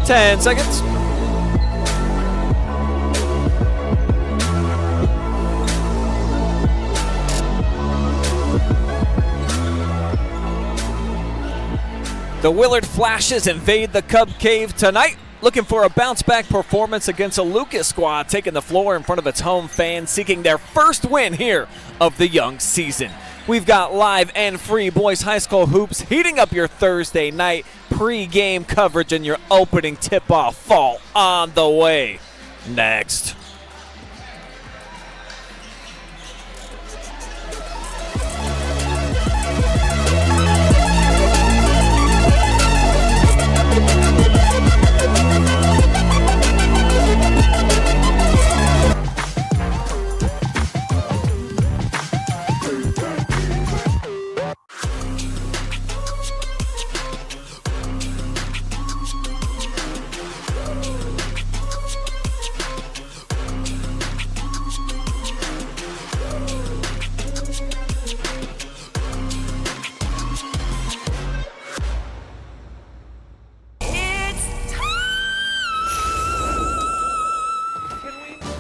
Ten seconds. The Willard Flashes invade the Cub Cave tonight, looking for a bounce-back performance against a Lucas squad taking the floor in front of its home fans, seeking their first win here of the young season. We've got live and free boys high school hoops heating up your Thursday night pre-game coverage, and your opening tip-off fall on the way next.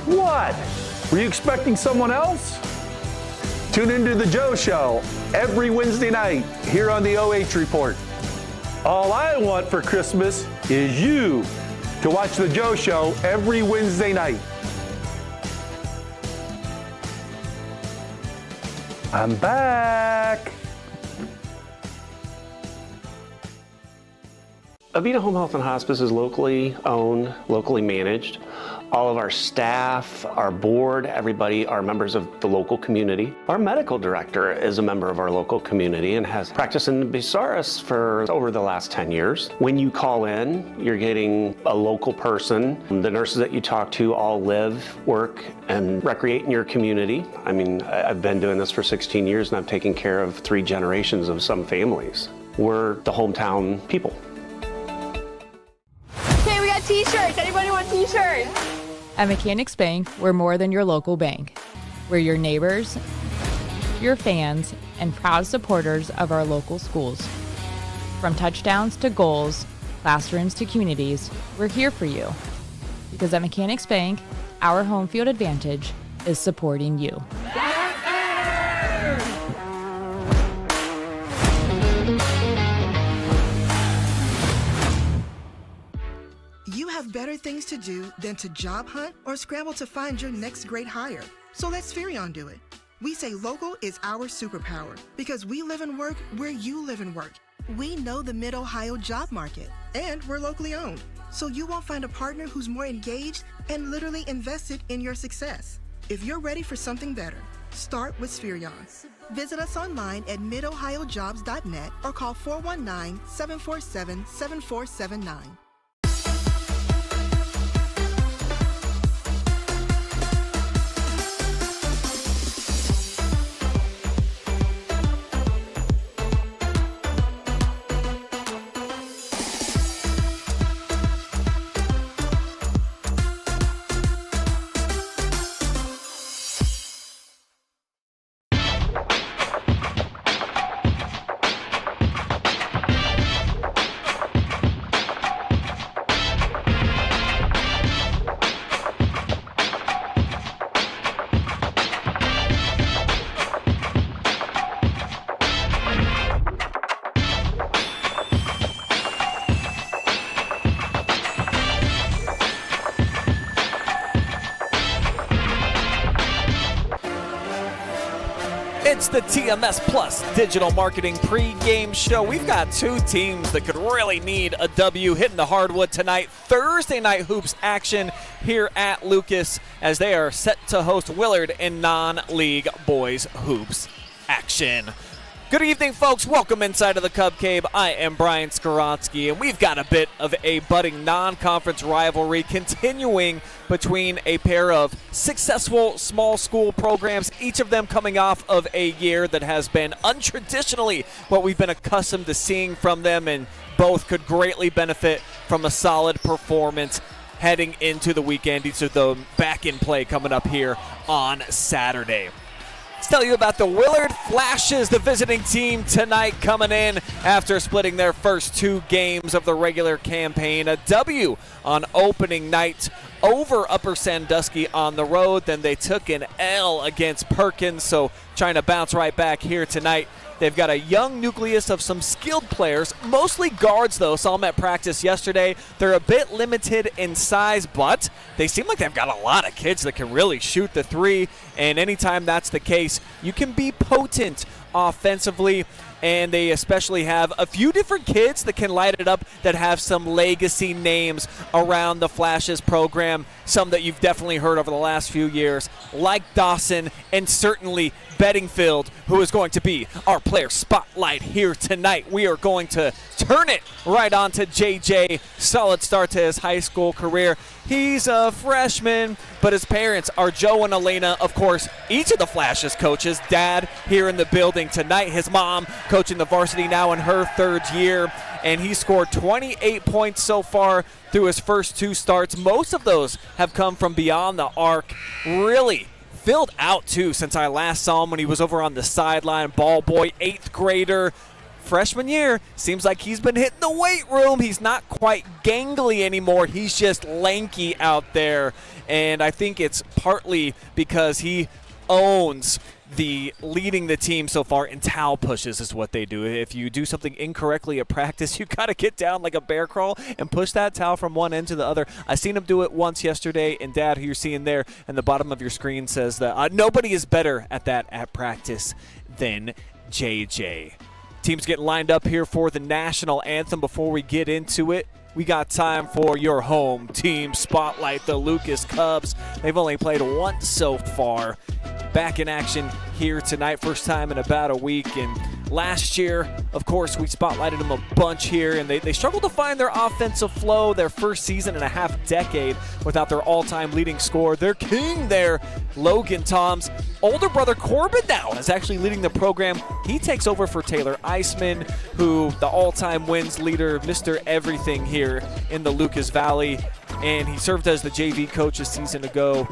What? Were you expecting someone else? Tune into The Joe Show every Wednesday night here on the OH Report. All I want for Christmas is you to watch The Joe Show every Wednesday night. I'm back. Avita Home Health and Hospice is locally owned, locally managed. All of our staff, our board, everybody are members of the local community. Our medical director is a member of our local community and has practiced in Bucyrus for over the last 10 years. When you call in, you're getting a local person. The nurses that you talk to all live, work, and recreate in your community. I mean, I've been doing this for 16 years and I've taken care of 3 generations of some families. We're the hometown people. Okay, we got t-shirts. Anybody want t-shirts? At Mechanics Bank, we're more than your local bank. We're your neighbors, your fans, and proud supporters of our local schools. From touchdowns to goals, classrooms to communities, we're here for you. Because at Mechanics Bank, our home field advantage is supporting you. You have better things to do than to job hunt or scramble to find your next great hire. So let Spherion do it. We say local is our superpower because we live and work where you live and work. We know the Mid-Ohio job market, and we're locally owned. So you won't find a partner who's more engaged and literally invested in your success. If you're ready for something better, start with Spherion. Visit us online at midohiojobs.net or call 419-747-7479. It's the TMS Plus Digital Marketing Pre-Game Show. We've got 2 teams that could really need a W hitting the hardwood tonight. Thursday night hoops action here at Lucas as they are set to host Willard in non-league boys hoops action. Good evening, folks. Welcome inside of the Cub Cave. I am Brian Skowronski, and we've got a bit of a budding non-conference rivalry continuing between a pair of successful small school programs, each of them coming off of a year that has been untraditionally what we've been accustomed to seeing from them, and both could greatly benefit from a solid performance heading into the weekend. Each of them back in play coming up here on Saturday. Let's tell you about the Willard Flashes, the visiting team tonight, coming in after splitting their first 2 games of the regular campaign. A W on opening night over Upper Sandusky on the road. Then they took an L against Perkins, so trying to bounce right back here tonight. They've got a young nucleus of some skilled players, mostly guards though. Saw them at practice yesterday. They're a bit limited in size, but they seem like they've got a lot of kids that can really shoot the 3. And anytime that's the case, you can be potent offensively. And they especially have a few different kids that can light it up that have some legacy names around the Flashes program. Some that you've definitely heard over the last few years, like Dawson and certainly Bedingfield, who is going to be our player spotlight here tonight. We are going to turn it right on to JJ. Solid start to his high school career. He's a freshman, but his parents are Joe and Elena, of course, each of the Flashes coaches. Dad here in the building tonight. His mom coaching the varsity now in her 3rd year, and he scored 28 points so far through his first 2 starts. Most of those have come from beyond the arc. Really filled out, too, since I last saw him when he was over on the sideline. Ball boy, 8th grader. Freshman year, seems like he's been hitting the weight room. He's not quite gangly anymore. He's just lanky out there. And I think it's partly because he owns the leading the team so far in towel pushes is what they do. If you do something incorrectly at practice, you got to get down like a bear crawl and push that towel from one end to the other. I seen him do it once yesterday, and Dad, who you're seeing there in the bottom of your screen, says that nobody is better at that at practice than JJ. Teams getting lined up here for the national anthem. Before we get into it, we got time for your home team spotlight, the Lucas Cubs. They've only played once so far. Back in action here tonight, first time in about a week. And last year, of course, we spotlighted them a bunch here, and they struggled to find their offensive flow their first season and a half decade without their all-time leading scorer, their king there, Logan Tom's older brother Corbin now is actually leading the program. He takes over for Taylor Eisman, who the all-time wins leader, Mr. Everything here in the Lucas Valley, and he served as the JV coach a season ago.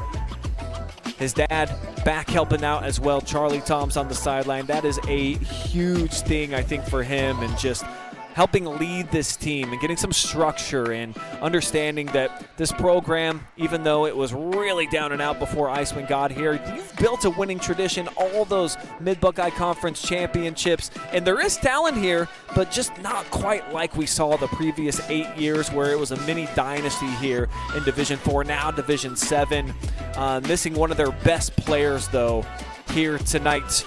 His dad back helping out as well, Charlie Toms on the sideline. That is a huge thing, I think, for him, and just helping lead this team and getting some structure and understanding that this program, even though it was really down and out before Iceman got here, you've built a winning tradition, all those Mid-Buckeye Conference championships, and there is talent here, but just not quite like we saw the previous 8 years where it was a mini dynasty here in Division 4, now Division 7. Missing one of their best players, though, here tonight,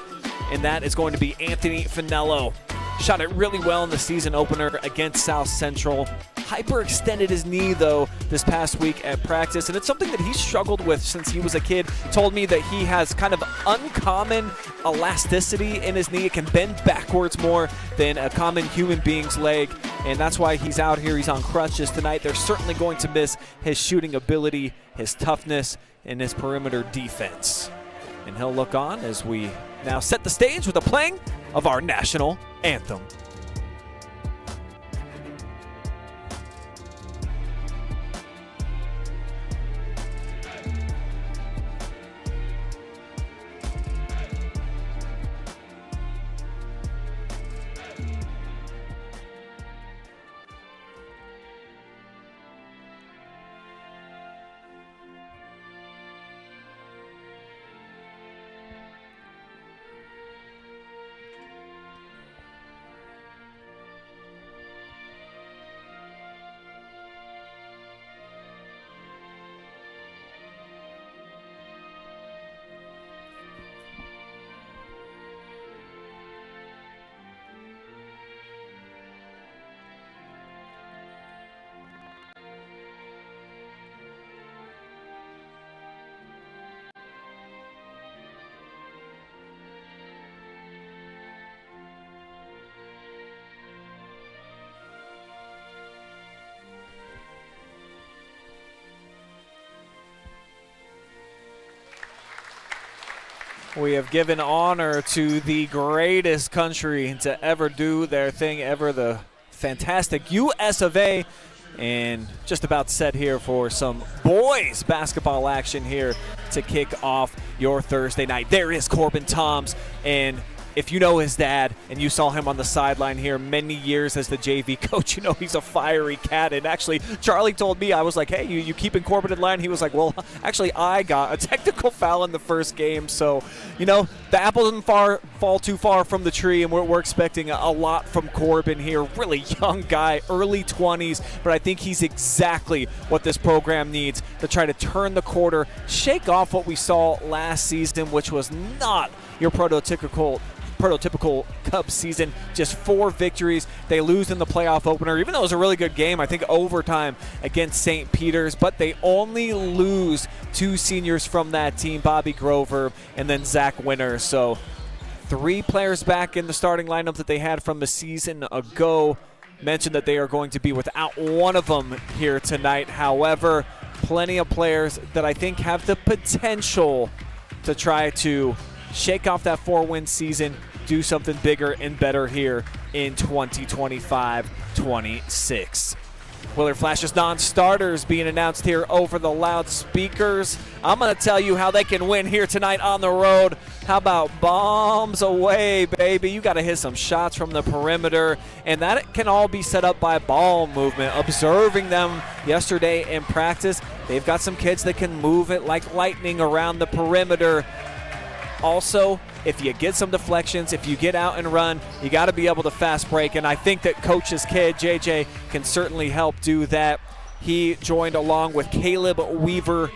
and that is going to be Anthony Finello. Shot it really well in the season opener against South Central. Hyperextended his knee, though, this past week at practice, and it's something that he's struggled with since he was a kid. Told me that he has kind of uncommon elasticity in his knee. It can bend backwards more than a common human being's leg, and that's why he's out here. He's on crutches tonight. They're certainly going to miss his shooting ability, his toughness, and his perimeter defense. And he'll look on as we now set the stage with the playing of our national anthem. We have given honor to the greatest country to ever do their thing ever, the fantastic US of A. And just about set here for some boys basketball action here to kick off your Thursday night. There is Corbin Toms, and if you know his dad and you saw him on the sideline here many years as the JV coach, you know he's a fiery cat. And actually, Charlie told me, I was like, hey, you keeping Corbin in line? He was like, well, actually, I got a technical foul in the first game. So, you know, the apple doesn't fall too far from the tree, and we're expecting a lot from Corbin here. Really young guy, early 20s, but I think he's exactly what this program needs to try to turn the quarter, shake off what we saw last season, which was not your prototypical Cubs season. Just 4 victories. They lose in the playoff opener, even though it was a really good game, I think overtime against St. Peter's, but they only lose 2 seniors from that team, Bobby Grover and then Zach Winter. So 3 players back in the starting lineup that they had from the season ago. Mentioned that they are going to be without one of them here tonight. However, plenty of players that I think have the potential to try to shake off that 4-win season, do something bigger and better here in 2025-26. Willard Flash's non-starters being announced here over the loudspeakers. I'm going to tell you how they can win here tonight on the road. How about bombs away, baby? You got to hit some shots from the perimeter, and that can all be set up by ball movement. Observing them yesterday in practice, they've got some kids that can move it like lightning around the perimeter. Also, if you get some deflections, if you get out and run, you got to be able to fast break, and I think that Coach's kid, JJ, can certainly help do that. He joined along with Caleb Weaver,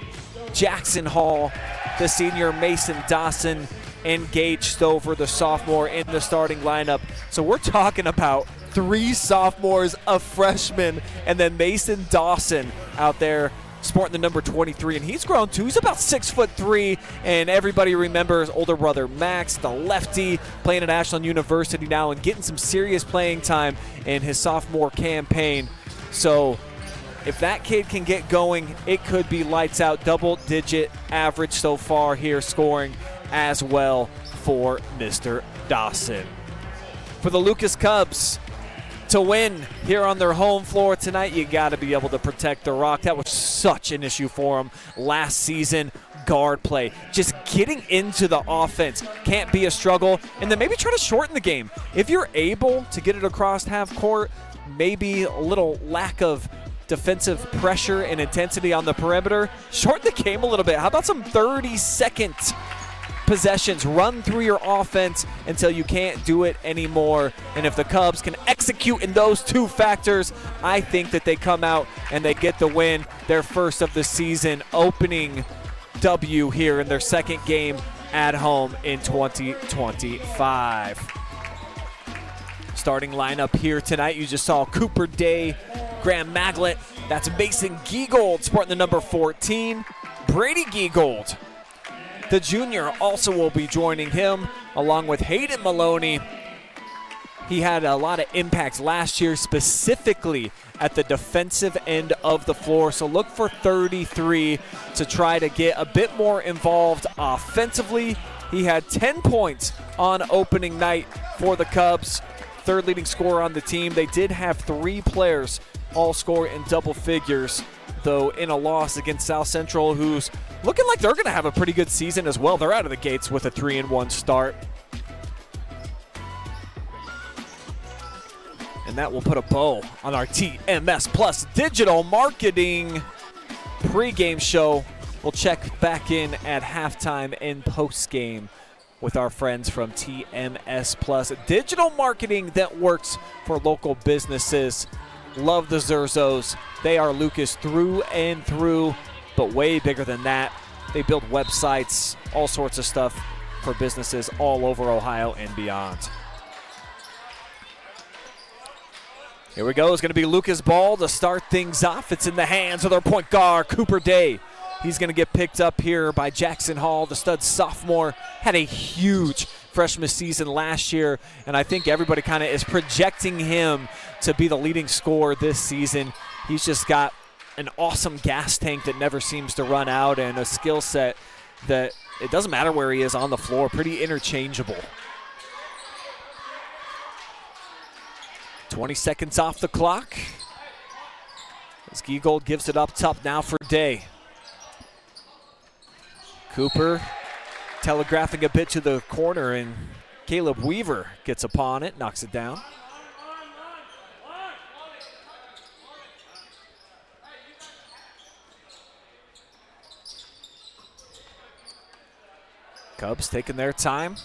Jackson Hall, the senior Mason Dawson, and Gage Stover, the sophomore, in the starting lineup. So we're talking about 3 sophomores, a freshman, and then Mason Dawson out there sporting the number 23, and he's grown too. He's about 6'3", and everybody remembers older brother Max, the lefty, playing at Ashland University now and getting some serious playing time in his sophomore campaign. So if that kid can get going, it could be lights out. Double-digit average so far here, scoring as well for Mr. Dawson. For the Lucas Cubs, to win here on their home floor tonight, you got to be able to protect the rock. That was such an issue for them last season. Guard play, just getting into the offense can't be a struggle. And then maybe try to shorten the game. If you're able to get it across half court, maybe a little lack of defensive pressure and intensity on the perimeter, shorten the game a little bit. How about some 30-second possessions, run through your offense until you can't do it anymore. And if the Cubs can execute in those 2 factors, I think that they come out and they get the win, their first of the season, opening W here in their second game at home in 2025. Starting lineup here tonight, you just saw Cooper Day, Graham Maglet, that's Mason Giegold sporting the number 14, Brady Giegold, the junior, also will be joining him, along with Hayden Maloney. He had a lot of impacts last year, specifically at the defensive end of the floor. So look for 33 to try to get a bit more involved offensively. He had 10 points on opening night for the Cubs, 3rd leading scorer on the team. They did have 3 players all score in double figures, though, in a loss against South Central, who's looking like they're going to have a pretty good season as well. They're out of the gates with a 3-1 start. And that will put a bow on our TMS Plus digital marketing pregame show. We'll check back in at halftime and postgame with our friends from TMS Plus. Digital marketing that works for local businesses. Love the Zurzos. They are Lucas through and through, but way bigger than that. They build websites, all sorts of stuff for businesses all over Ohio and beyond. Here we go. It's going to be Lucas ball to start things off. It's in the hands of their point guard, Cooper Day. He's going to get picked up here by Jackson Hall, the stud sophomore. Had a huge freshman season last year, and I think everybody kind of is projecting him to be the leading scorer this season. He's just got an awesome gas tank that never seems to run out and a skill set that it doesn't matter where he is on the floor, pretty interchangeable. 20 seconds off the clock. As Giegold gives it up top now for Day. Cooper telegraphing a bit to the corner, and Caleb Weaver gets upon it, knocks it down. Cubs taking their time.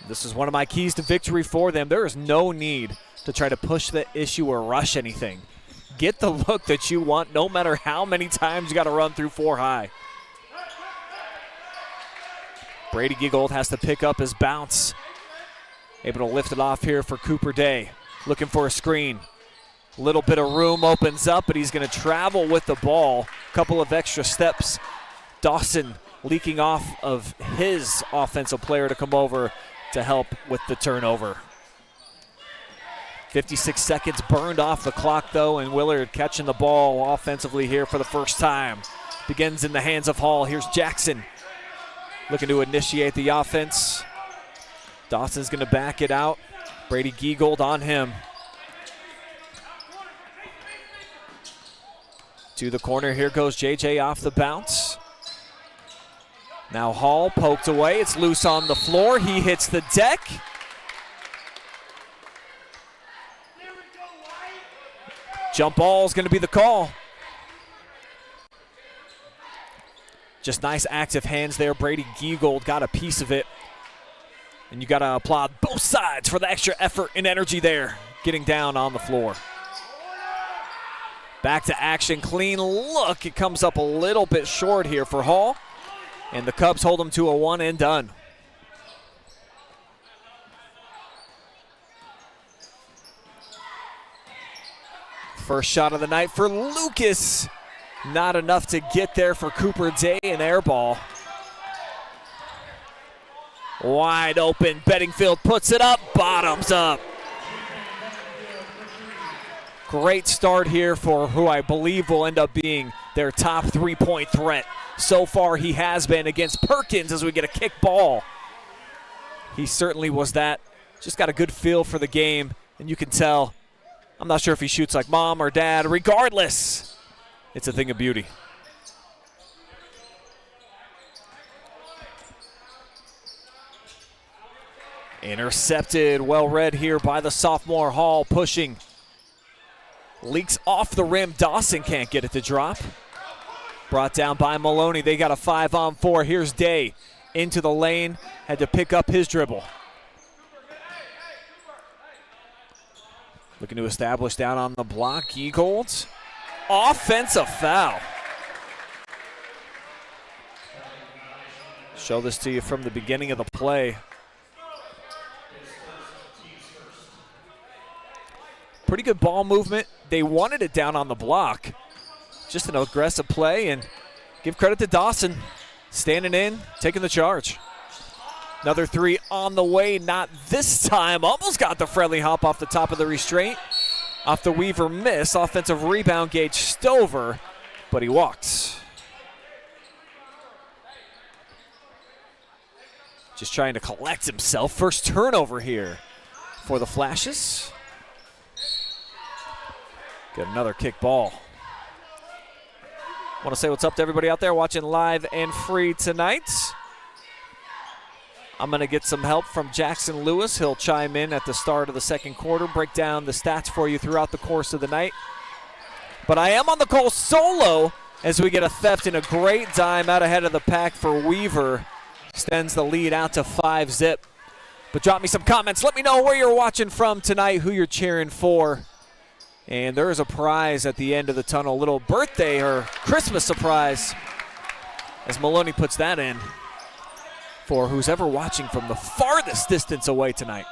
This is one of my keys to victory for them. There is no need to try to push the issue or rush anything. Get the look that you want, no matter how many times you got to run through 4 high. Brady Giegold has to pick up his bounce. Able to lift it off here for Cooper Day. Looking for a screen. Little bit of room opens up, but he's going to travel with the ball. Couple of extra steps. Dawson leaking off of his offensive player to come over to help with the turnover. 56 seconds burned off the clock, though, and Willard catching the ball offensively here for the first time. Begins in the hands of Hall. Here's Jackson looking to initiate the offense. Dawson's going to back it out. Brady Giegold on him. To the corner, here goes JJ off the bounce. Now Hall poked away, it's loose on the floor, he hits the deck. Jump ball is going to be the call. Just nice active hands there. Brady Giegold got a piece of it. And you got to applaud both sides for the extra effort and energy there, getting down on the floor. Back to action, clean look. It comes up a little bit short here for Hall. And the Cubs hold them to a one and done. First shot of the night for Lucas. Not enough to get there for Cooper Day, an air ball. Wide open, Bedingfield puts it up, bottoms up. Great start here for who I believe will end up being their top 3-point threat. So far he has been against Perkins as we get a kick ball. He certainly was that. Just got a good feel for the game, and you can tell. I'm not sure if he shoots like mom or dad. Regardless, it's a thing of beauty. Intercepted, well read here by the sophomore. Hall pushing. Leaks off the rim. Dawson can't get it to drop. Brought down by Maloney. They got a 5-on-4. Here's Day into the lane. Had to pick up his dribble. Looking to establish down on the block. Giegold. Offensive foul. Show this to you from the beginning of the play. Pretty good ball movement. They wanted it down on the block. Just an aggressive play, and give credit to Dawson. Standing in, taking the charge. Another three on the way, not this time. Almost got the friendly hop off the top of the restraint. Off the Weaver miss. Offensive rebound, Gage Stover, but he walked. Just trying to collect himself. First turnover here for the Flashes. Get another kick ball. Want to say what's up to everybody out there watching live and free tonight. I'm going to get some help from Jackson Lewis. He'll chime in at the start of the second quarter, break down the stats for you throughout the course of the night. But I am on the call solo as we get a theft and a great dime out ahead of the pack for Weaver. Extends the lead out to 5-zip. But drop me some comments. Let me know where you're watching from tonight, who you're cheering for. And there is a prize at the end of the tunnel, a little birthday or Christmas surprise as Maloney puts that in for who's ever watching from the farthest distance away tonight.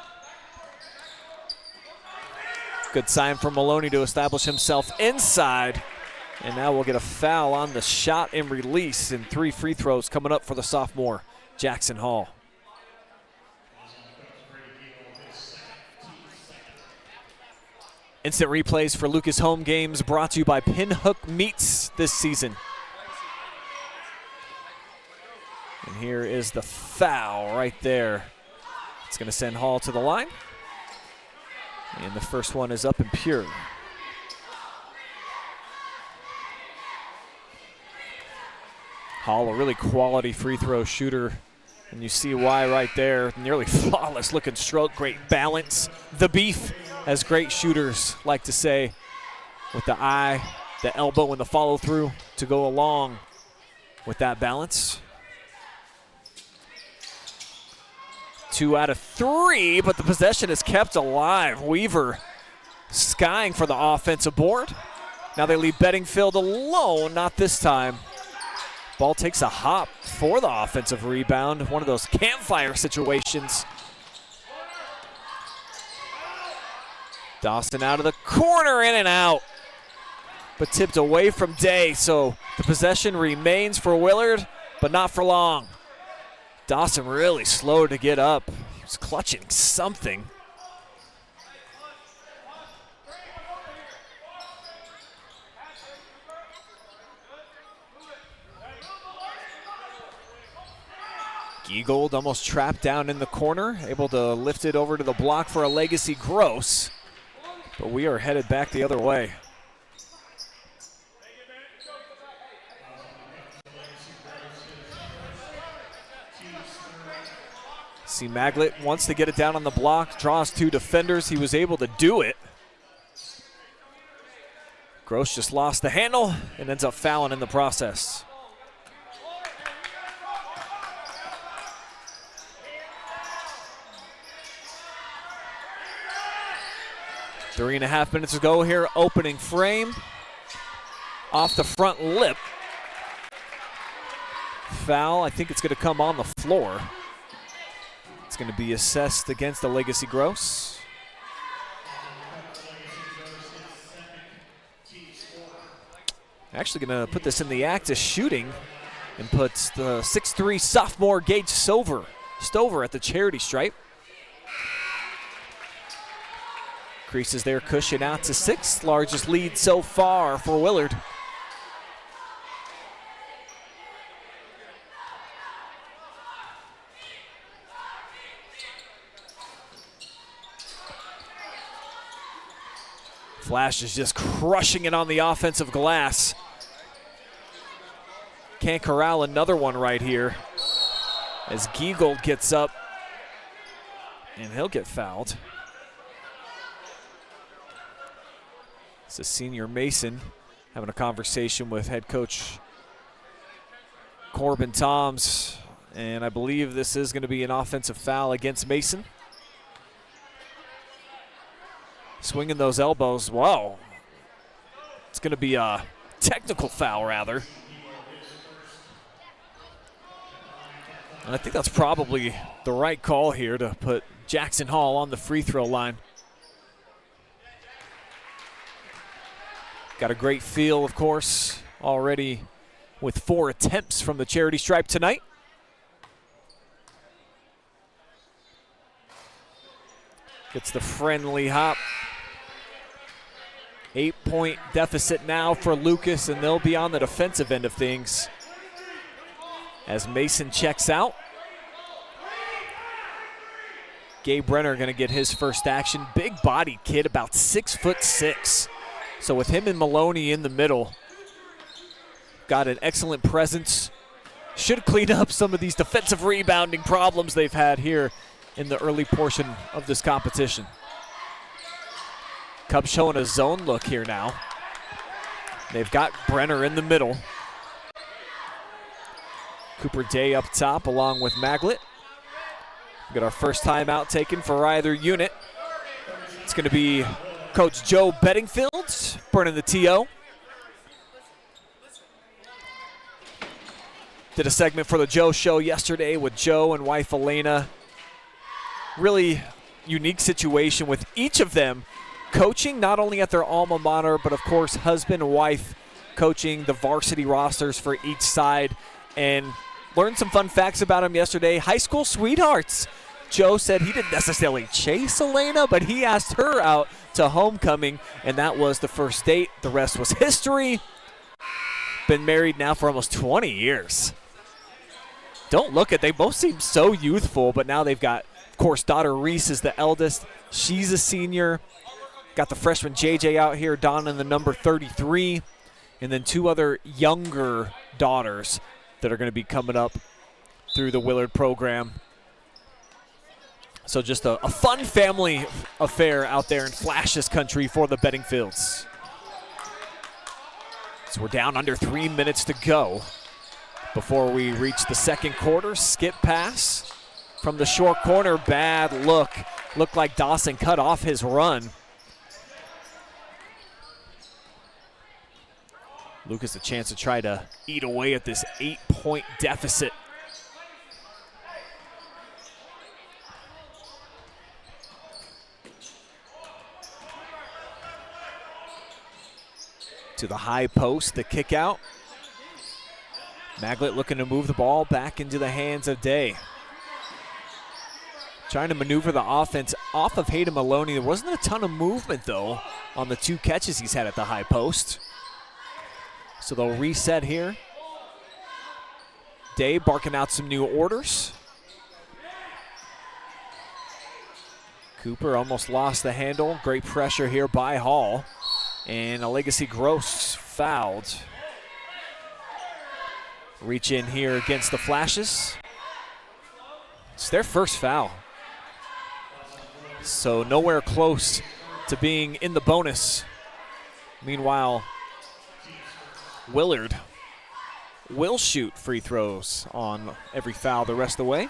Good sign for Maloney to establish himself inside. And now we'll get a foul on the shot and release, and 3 free throws coming up for the sophomore, Jackson Hall. Instant replays for Lucas home games brought to you by Pinhook Meats this season. here is the foul right there. It's going to send Hall to the line. And the first one is up and pure. Hall, a really quality free throw shooter. And you see why right there. Nearly flawless looking stroke, great balance. The beef, as great shooters like to say, with the eye, the elbow, and the follow through to go along with that balance. 2 out of 3, but the possession is kept alive. Weaver skying for the offensive board. Now they leave Bedingfield alone, not this time. Ball takes a hop for the offensive rebound. One of those campfire situations. Dawson out of the corner, in and out. But tipped away from Day, so the possession remains for Willard, but not for long. Dawson really slow to get up. He's clutching something. Giegold almost trapped down in the corner, able to lift it over to the block for a Legacy Gross. But we are headed back the other way. See, Maglet wants to get it down on the block, draws 2 defenders. He was able to do it. Gross just lost the handle and ends up fouling in the process. Three and a half minutes to go here, opening frame. Off the front lip. Foul, I think it's going to come on the floor. It's going to be assessed against the Legacy Gross. Actually going to put this in the act of shooting and puts the 6'3" sophomore Gage Stover at the charity stripe. Creases their cushion out to 6th, largest lead so far for Willard. Flash is just crushing it on the offensive glass. Can't corral another one right here as Giegold gets up and he'll get fouled. It's a senior Mason having a conversation with head coach Corbin Toms, and I believe this is going to be an offensive foul against Mason. Swinging those elbows, wow. It's going to be a technical foul, rather. And I think that's probably the right call here to put Jackson Hall on the free throw line. Got a great feel, of course, already with 4 attempts from the charity stripe tonight. Gets the friendly hop. 8-point deficit now for Lucas, and they'll be on the defensive end of things as Mason checks out. Gabe Brenner going to get his first action. Big-bodied kid, about 6'6". So with him and Maloney in the middle, got an excellent presence. Should clean up some of these defensive rebounding problems they've had here in the early portion of this competition. Cubs showing a zone look here now. They've got Brenner in the middle. Cooper Day up top along with Maglet. We got our first timeout taken for either unit. It's going to be Coach Joe Bedingfield burning the TO. Did a segment for the Joe Show yesterday with Joe and wife Elena. Really unique situation with each of them coaching not only at their alma mater, but of course husband and wife coaching the varsity rosters for each side. And learned some fun facts about them yesterday. High school sweethearts. Joe said he didn't necessarily chase Elena, but he asked her out to homecoming, and that was the first date. The rest was history. Been married now for almost 20 years. don't look at, they both seem so youthful, but now they've got, of course, daughter Reese is the eldest. She's a senior. Got the freshman JJ out here, donning the number 33, and then 2 other younger daughters that are going to be coming up through the Willard program. So just a fun family affair out there in Flashes country for the Bedingfields. So we're down under 3 minutes to go before we reach the second quarter. Skip pass from the short corner, bad look. Looked like Dawson cut off his run. Lucas a chance to try to eat away at this 8-point deficit. To the high post, the kick out. Maglet looking to move the ball back into the hands of Day. Trying to maneuver the offense off of Hayden Maloney. There wasn't a ton of movement, though, on the 2 catches he's had at the high post. So they'll reset here. Day barking out some new orders. Cooper almost lost the handle. Great pressure here by Hall. And a Legacy Gross fouled. Reach in here against the Flashes. It's their first foul. So nowhere close to being in the bonus. Meanwhile, Willard will shoot free throws on every foul the rest of the way.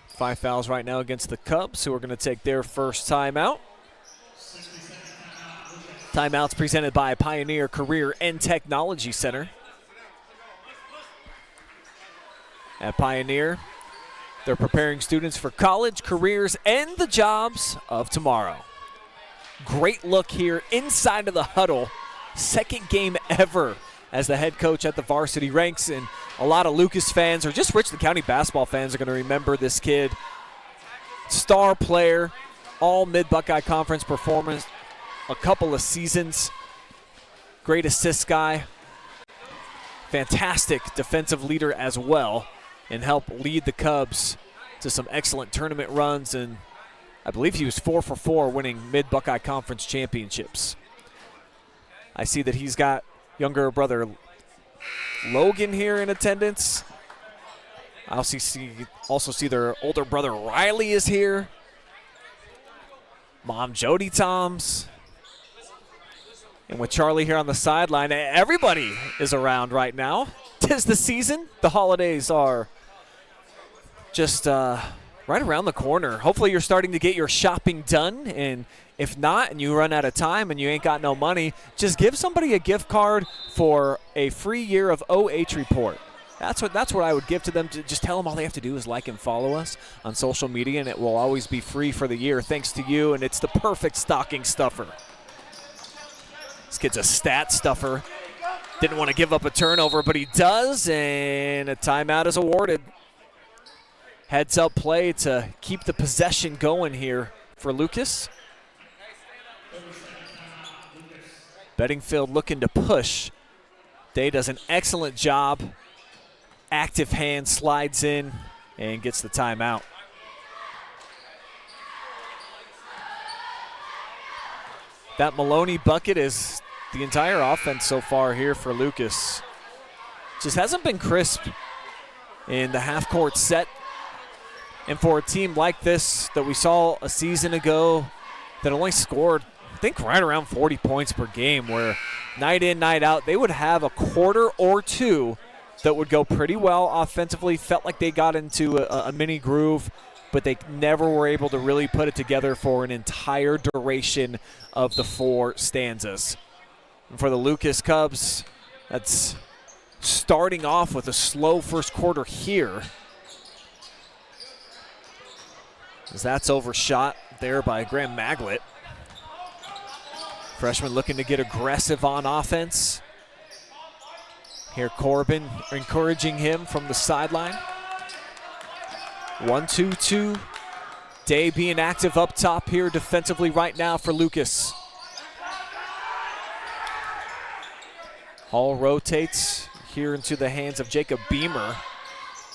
5 fouls right now against the Cubs, who are going to take their first timeout. Timeouts presented by Pioneer Career and Technology Center. At Pioneer, they're preparing students for college, careers, and the jobs of tomorrow. Great look here inside of the huddle. Second game ever as the head coach at the varsity ranks, and a lot of Lucas fans or just Richland County basketball fans are going to remember this kid. Star player, all Mid-Buckeye Conference performance, a couple of seasons. Great assist guy. Fantastic defensive leader as well, and helped lead the Cubs to some excellent tournament runs, and I believe he was 4 for 4 winning Mid-Buckeye Conference championships. I see that he's got younger brother Logan here in attendance. I also see their older brother Riley is here. Mom Jody Toms. And with Charlie here on the sideline, everybody is around right now. 'Tis the season. The holidays are just right around the corner. Hopefully you're starting to get your shopping done, and if not, and you run out of time and you ain't got no money, just give somebody a gift card for a free year of OH Report. That's what I would give to them. Just tell them all they have to do is like and follow us on social media, and it will always be free for the year thanks to you, and it's the perfect stocking stuffer. This kid's a stat stuffer. Didn't want to give up a turnover, but he does, and a timeout is awarded. Heads up play to keep the possession going here for Lucas. Bedingfield looking to push. Day does an excellent job. Active hand slides in and gets the timeout. That Maloney bucket is the entire offense so far here for Lucas. Just hasn't been crisp in the half-court set. And for a team like this that we saw a season ago that only scored, I think, right around 40 points per game, where night in, night out, they would have a quarter or two that would go pretty well offensively. Felt like they got into a mini groove, but they never were able to really put it together for an entire duration of the 4 stanzas. And for the Lucas Cubs, that's starting off with a slow first quarter here. As that's overshot there by Graham Maglet. Freshman looking to get aggressive on offense. Here Corbin encouraging him from the sideline. 1-2-2. Day being active up top here defensively right now for Lucas. Hall rotates. here into the hands of Jacob Beamer.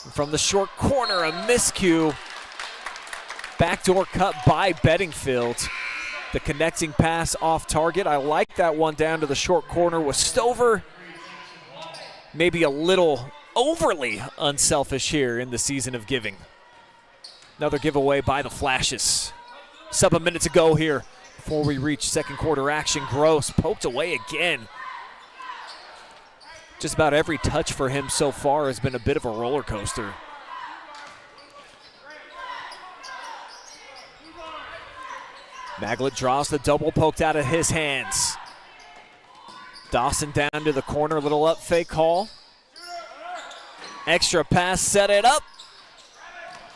And from the short corner, a miscue. Backdoor cut by Bedingfield. The connecting pass off target. I like that one down to the short corner with Stover. Maybe a little overly unselfish here in the season of giving. Another giveaway by the Flashes. Sub a minute to go here before we reach second quarter action. Gross poked away again. Just about every touch for him so far has been a bit of a roller coaster. Maglet draws the double poked out of his hands. Dawson down to the corner, little up fake call. Extra pass, set it up.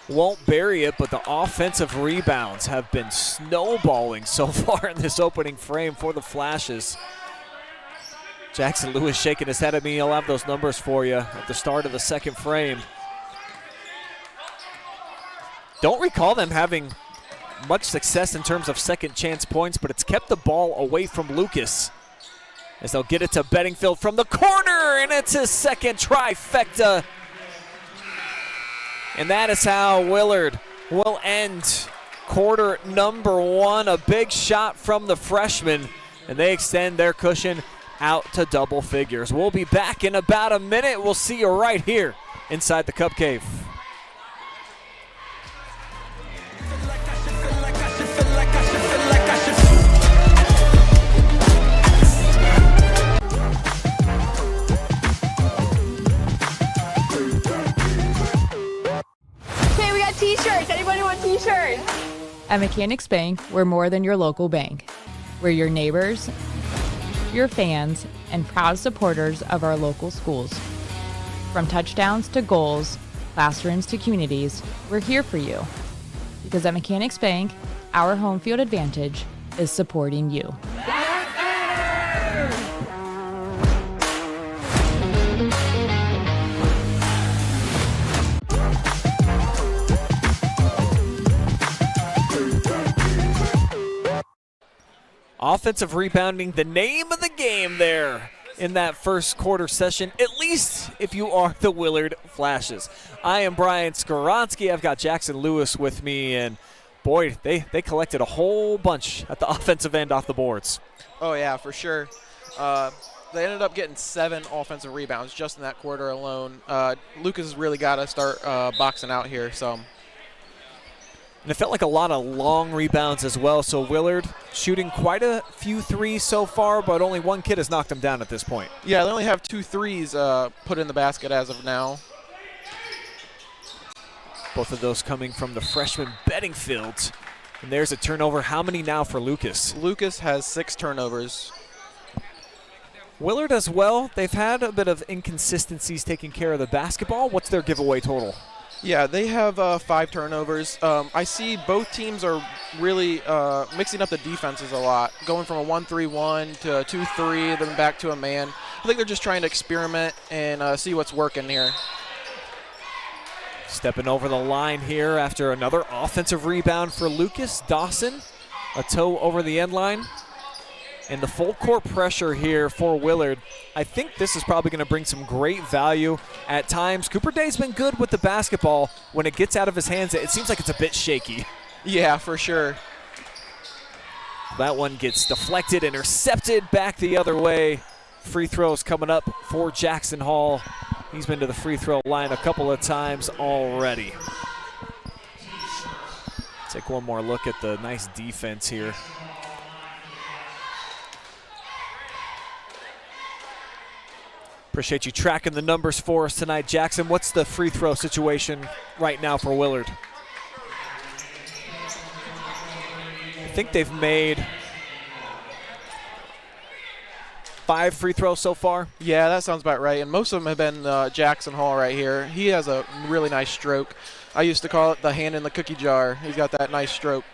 Won't bury it, but the offensive rebounds have been snowballing so far in this opening frame for the Flashes. Jackson Lewis shaking his head at me. He'll have those numbers for you at the start of the second frame. Don't recall them having much success in terms of second chance points, but it's kept the ball away from Lucas as they'll get it to Bedingfield from the corner, and it's his second trifecta. And that is how Willard will end quarter number one. A big shot from the freshman, and they extend their cushion out to double figures. We'll be back in about a minute. We'll see you right here inside the Cub Cave. Okay, we got t-shirts. Anybody want t-shirts? At Mechanics Bank, we're more than your local bank. We're your neighbors, your fans, and proud supporters of our local schools. From touchdowns to goals, classrooms to communities, we're here for you. Because at Mechanics Bank, our home field advantage is supporting you. Offensive rebounding, the name of the game there in that first quarter session, at least if you are the Willard Flashes. I am Brian Skowronski. I've got Jackson Lewis with me, and boy, they collected a whole bunch at the offensive end off the boards. Oh, yeah, for sure. They ended up getting 7 offensive rebounds just in that quarter alone. Lucas has really got to start boxing out here. And it felt like a lot of long rebounds as well. So Willard shooting quite a few threes so far, but only one kid has knocked them down at this point. Yeah, they only have 2 threes put in the basket as of now. Both of those coming from the freshman Bedingfield. And there's a turnover. How many now for Lucas? Lucas has 6 turnovers. Willard as well. They've had a bit of inconsistencies taking care of the basketball. What's their giveaway total? Yeah, they have 5 turnovers. I see both teams are really mixing up the defenses a lot, going from a 1-3-1 to a 2-3, then back to a man. I think they're just trying to experiment and see what's working here. Stepping over the line here after another offensive rebound for Lucas. Dawson, a toe over the end line. And the full court pressure here for Willard. I think this is probably going to bring some great value at times. Cooper Day's been good with the basketball. When it gets out of his hands, it seems like it's a bit shaky. Yeah, for sure. That one gets deflected, intercepted back the other way. Free throws coming up for Jackson Hall. He's been to the free throw line a couple of times already. Take one more look at the nice defense here. Appreciate you tracking the numbers for us tonight, Jackson. What's the free throw situation right now for Willard? I think they've made 5 free throws so far. Yeah, that sounds about right. And most of them have been Jackson Hall right here. He has a really nice stroke. I used to call it the hand in the cookie jar. He's got that nice stroke.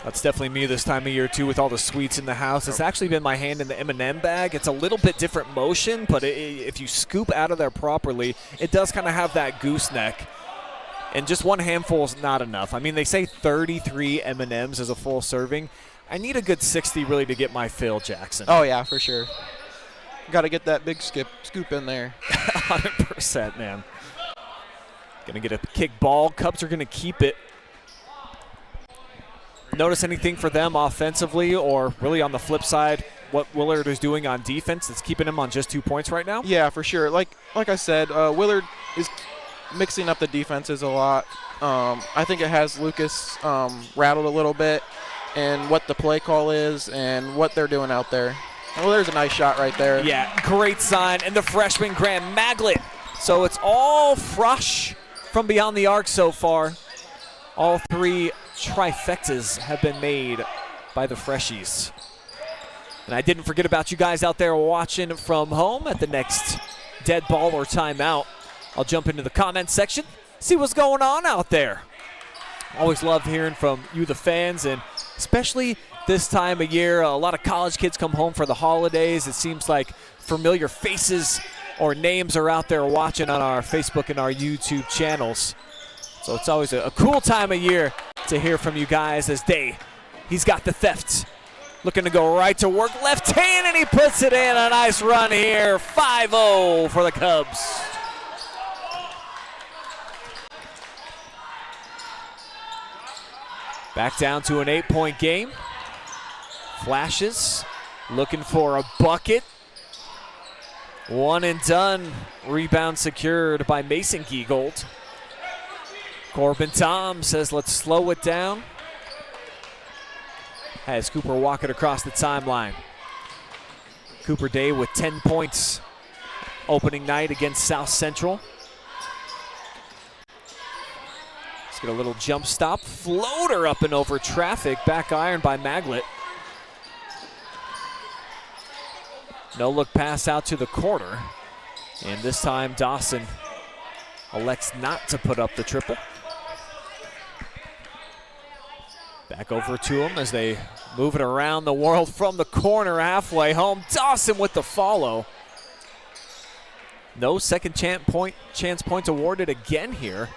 That's definitely me this time of year, too, with all the sweets in the house. It's actually been my hand in the M&M bag. It's a little bit different motion, but if you scoop out of there properly, it does kind of have that gooseneck. And just one handful is not enough. I mean, they say 33 M&Ms is a full serving. I need a good 60 really to get my fill, Jackson. Oh, yeah, for sure. got to get that big scoop in there. 100%, man. Gonna get a kick ball. Cubs are gonna keep it. Notice anything for them offensively, or really on the flip side, what Willard is doing on defense that's keeping him on just 2 points right now? Yeah, for sure. Like I said, Willard is mixing up the defenses a lot. I think it has Lucas rattled a little bit, and what the play call is and what they're doing out there. Well, there's a nice shot right there. Yeah, great sign. And the freshman, Graham Maglet. So it's all fresh from beyond the arc so far. All 3 trifectas have been made by the freshies. And I didn't forget about you guys out there watching from home. At the next dead ball or timeout, I'll jump into the comments section, see what's going on out there. Always love hearing from you, the fans, and especially this time of year. A lot of college kids come home for the holidays. It seems like familiar faces or names are out there watching on our Facebook and our YouTube channels. So it's always a cool time of year to hear from you guys as he's got the theft. Looking to go right to work, left hand, and he puts it in. A nice run here, 5-0 for the Cubs. Back down to an 8-point game. Flashes, looking for a bucket. One and done. Rebound secured by Mason Giegold. Corbin Tom says, let's slow it down. As Cooper walk it across the timeline. Cooper Day with 10 points opening night against South Central. Let's get a little jump stop. Floater up and over traffic. Back iron by Maglet. No look pass out to the corner. And this time Dawson elects not to put up the triple. Back over to him as they move it around the world from the corner halfway home. Dawson with the follow. No second chance points awarded again here.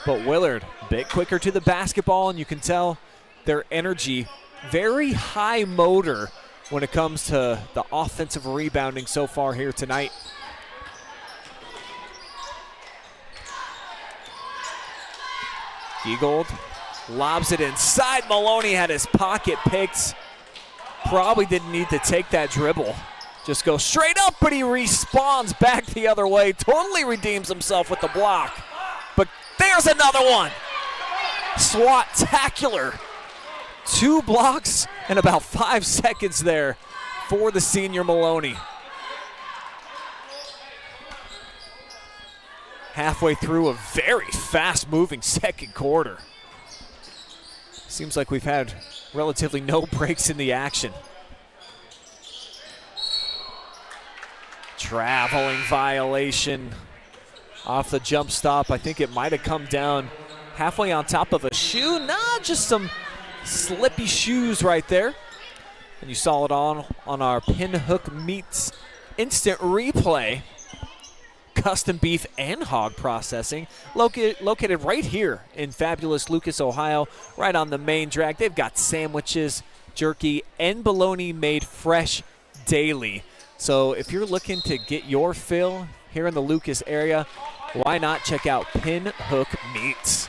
But Willard, a bit quicker to the basketball, and you can tell their energy, very high motor when it comes to the offensive rebounding so far here tonight. Giegold lobs it inside. Maloney had his pocket picked. Probably didn't need to take that dribble. Just go straight up, but he respawns back the other way. Totally redeems himself with the block. But there's another one. SWAT-tacular. 2 blocks in about 5 seconds there for the senior Maloney. Halfway through a very fast-moving second quarter. Seems like we've had relatively no breaks in the action. Traveling violation off the jump stop. I think it might have come down halfway on top of a shoe. Nah, just some slippy shoes right there. And you saw it on our Pinhook Meats instant replay. Custom beef and hog processing located right here in fabulous Lucas, Ohio, right on the main drag. They've got sandwiches, jerky, and bologna made fresh daily. So if you're looking to get your fill here in the Lucas area, why not check out Pinhook Meats?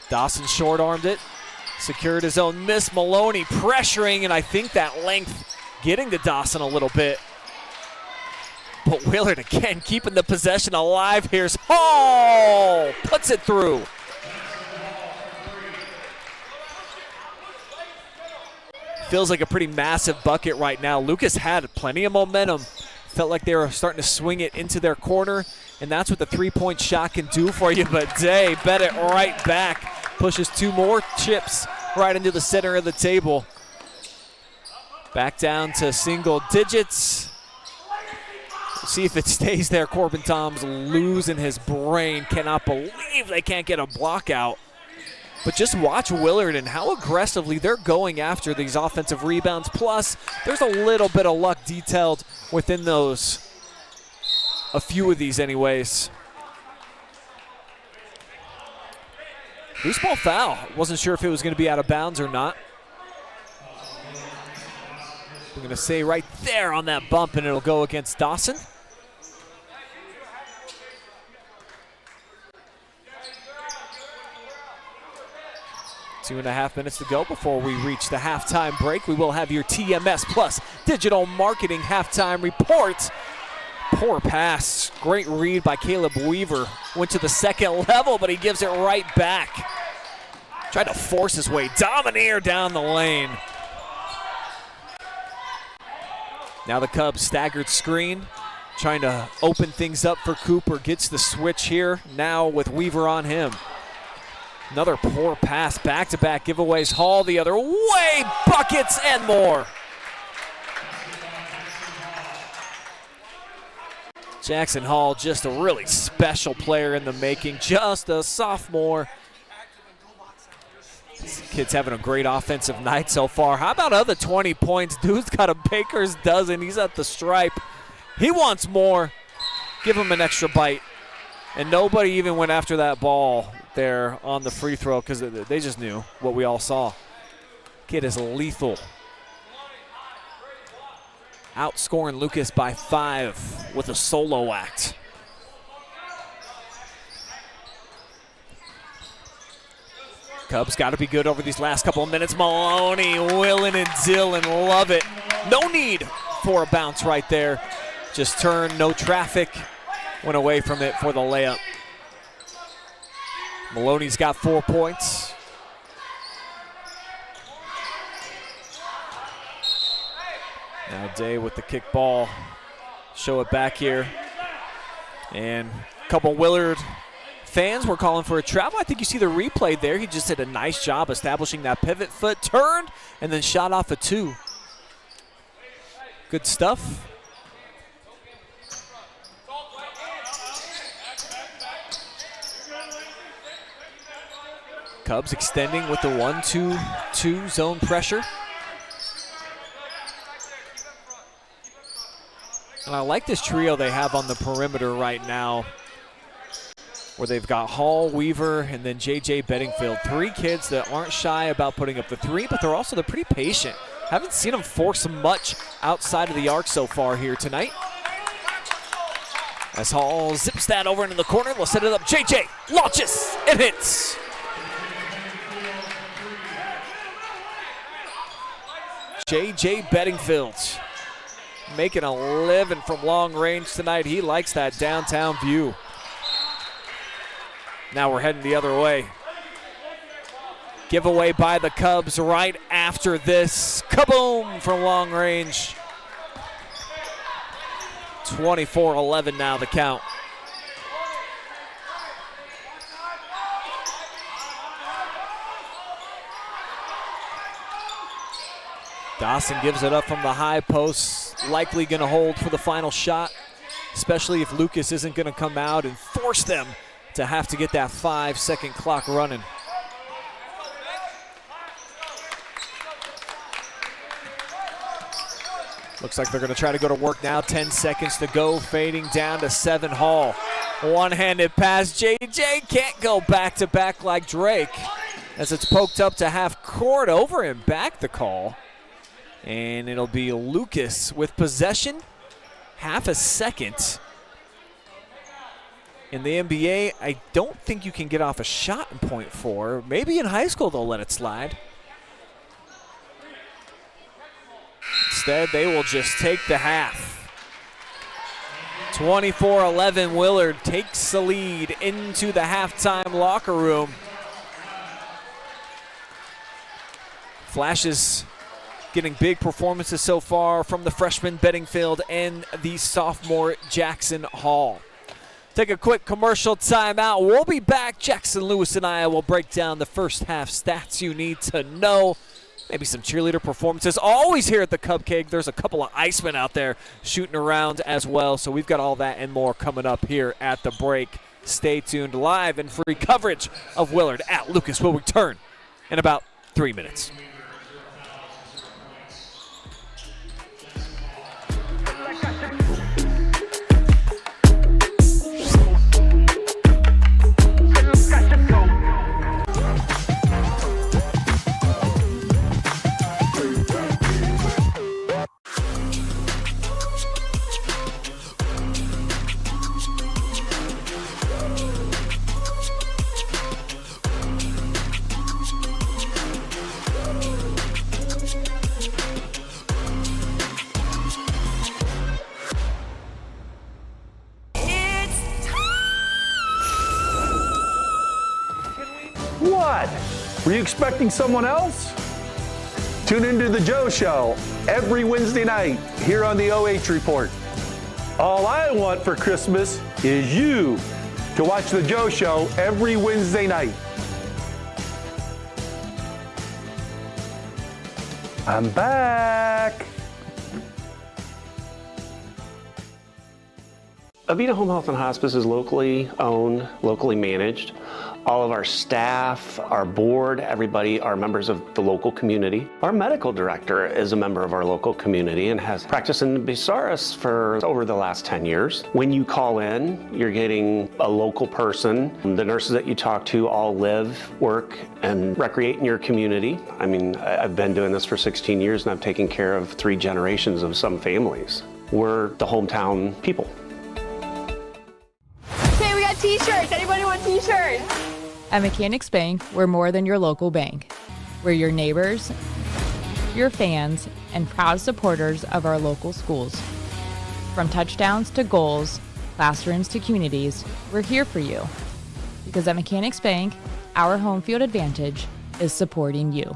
Dawson short-armed it. Secured his own miss. Maloney pressuring, and I think that length getting to Dawson a little bit. But Willard again keeping the possession alive. Here's Hall. Puts it through. Feels like a pretty massive bucket right now. Lucas had plenty of momentum. Felt like they were starting to swing it into their corner, and that's what the three-point shot can do for you. But Day bet it right back. Pushes 2 more chips right into the center of the table. Back down to single digits. We'll see if it stays there. Corbin Tom's losing his brain. Cannot believe they can't get a block out. But just watch Willard and how aggressively they're going after these offensive rebounds. Plus, there's a little bit of luck detailed within those. A few of these anyways. Loose ball foul. Wasn't sure if it was going to be out of bounds or not. We're going to say right there on that bump, and it'll go against Dawson. Two and a half minutes to go before we reach the halftime break. We will have your TMS Plus Digital Marketing Halftime Report. Poor pass. Great read by Caleb Weaver. Went to the second level, but he gives it right back. Tried to force his way. Domineer down the lane. Now the Cubs staggered screen. Trying to open things up for Cooper. Gets the switch here. Now with Weaver on him. Another poor pass. Back-to-back giveaways. Hall the other way. Buckets and more. Jackson Hall, just a really special player in the making. Just a sophomore. This kid's having a great offensive night so far. How about other 20 points? Dude's got a baker's dozen. He's at the stripe. He wants more. Give him an extra bite. And nobody even went after that ball there on the free throw because they just knew what we all saw. Kid is lethal. Outscoring Lucas by 5 with a solo act. Cubs got to be good over these last couple of minutes. Maloney, Willard, and Dillon love it. No need for a bounce right there. Just turn, no traffic. Went away from it for the layup. Maloney's got 4 points. Now Day with the kick ball. Show it back here. And a couple Willard fans were calling for a travel. I think you see the replay there. He just did a nice job establishing that pivot foot, turned, and then shot off a 2. Good stuff. Cubs extending with the 1-2-2 zone pressure. And I like this trio they have on the perimeter right now, where they've got Hall, Weaver, and then JJ Bedingfield. 3 kids that aren't shy about putting up the 3, but they're pretty patient. Haven't seen them force much outside of the arc so far here tonight. As Hall zips that over into the corner, we'll set it up. JJ launches and hits. JJ Bedingfield making a living from long range tonight. He likes that downtown view. Now we're heading the other way. Giveaway by the Cubs right after this. Kaboom from long range. 24-11 now the count. Dawson gives it up from the high post, likely going to hold for the final shot, especially if Lucas isn't going to come out and force them to have to get that 5-second clock running. Looks like they're going to try to go to work now. 10 seconds to go, fading down to 7 Hall. One-handed pass. JJ can't go back-to-back like Drake as it's poked up to half court. Over and back the call. And it'll be Lucas with possession. Half a second. In the NBA, I don't think you can get off a shot in .4. Maybe in high school they'll let it slide. Instead, they will just take the half. 24-11, Willard takes the lead into the halftime locker room. Flashes getting big performances so far from the freshman Bedingfield and the sophomore Jackson Hall. Take a quick commercial timeout. We'll be back. Jackson Lewis and I will break down the first half stats you need to know. Maybe some cheerleader performances. Always here at the Cub Cave. There's a couple of Icemen out there shooting around as well. So we've got all that and more coming up here at the break. Stay tuned. Live and free coverage of Willard at Lucas will return in about 3 minutes. What? Were you expecting someone else? Tune into The Joe Show every Wednesday night here on the OH Report. All I want for Christmas is you to watch The Joe Show every Wednesday night. I'm back. Avita Home Health and Hospice is locally owned, locally managed. All of our staff, our board, everybody are members of the local community. Our medical director is a member of our local community and has practiced in Bucyrus for over the last 10 years. When you call in, you're getting a local person. The nurses that you talk to all live, work, and recreate in your community. I mean, I've been doing this for 16 years and I've taken care of 3 generations of some families. We're the hometown people. Okay, we got t-shirts. Anybody want t-shirts? At Mechanics Bank, we're more than your local bank. We're your neighbors, your fans, and proud supporters of our local schools. From touchdowns to goals, classrooms to communities, we're here for you. Because at Mechanics Bank, our home field advantage is supporting you.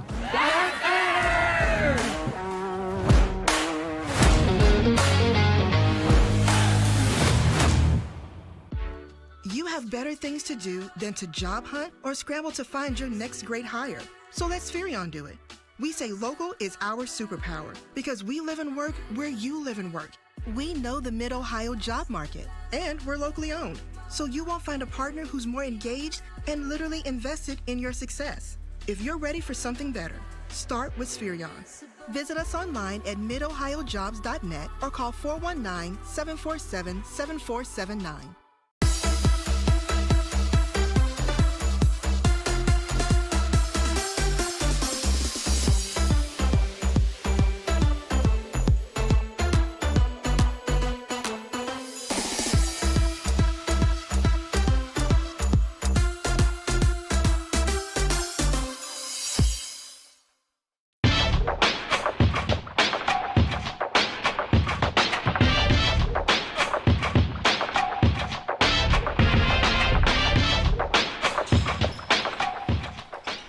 You have better things to do than to job hunt or scramble to find your next great hire. So let Spherion do it. We say local is our superpower because we live and work where you live and work. We know the Mid-Ohio job market, and we're locally owned. So you won't find a partner who's more engaged and literally invested in your success. If you're ready for something better, start with Spherion. Visit us online at midohiojobs.net or call 419-747-7479.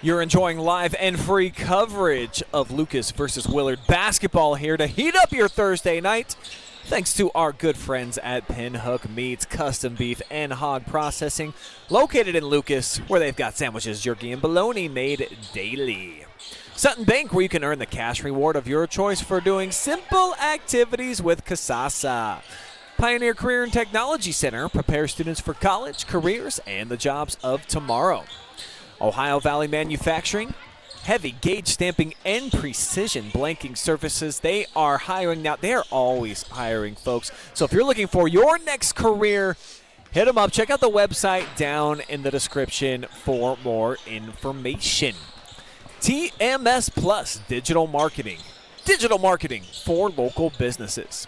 You're enjoying live and free coverage of Lucas versus Willard basketball here to heat up your Thursday night. Thanks to our good friends at Pinhook Meats, custom beef and hog processing, located in Lucas, where they've got sandwiches, jerky, and bologna made daily. Sutton Bank, where you can earn the cash reward of your choice for doing simple activities with Kasasa. Pioneer Career and Technology Center prepares students for college, careers, and the jobs of tomorrow. Ohio Valley Manufacturing, heavy gauge stamping and precision blanking services. They are hiring now. They are always hiring, folks. So if you're looking for your next career, hit them up. Check out the website down in the description for more information. TMS Plus Digital Marketing for local businesses.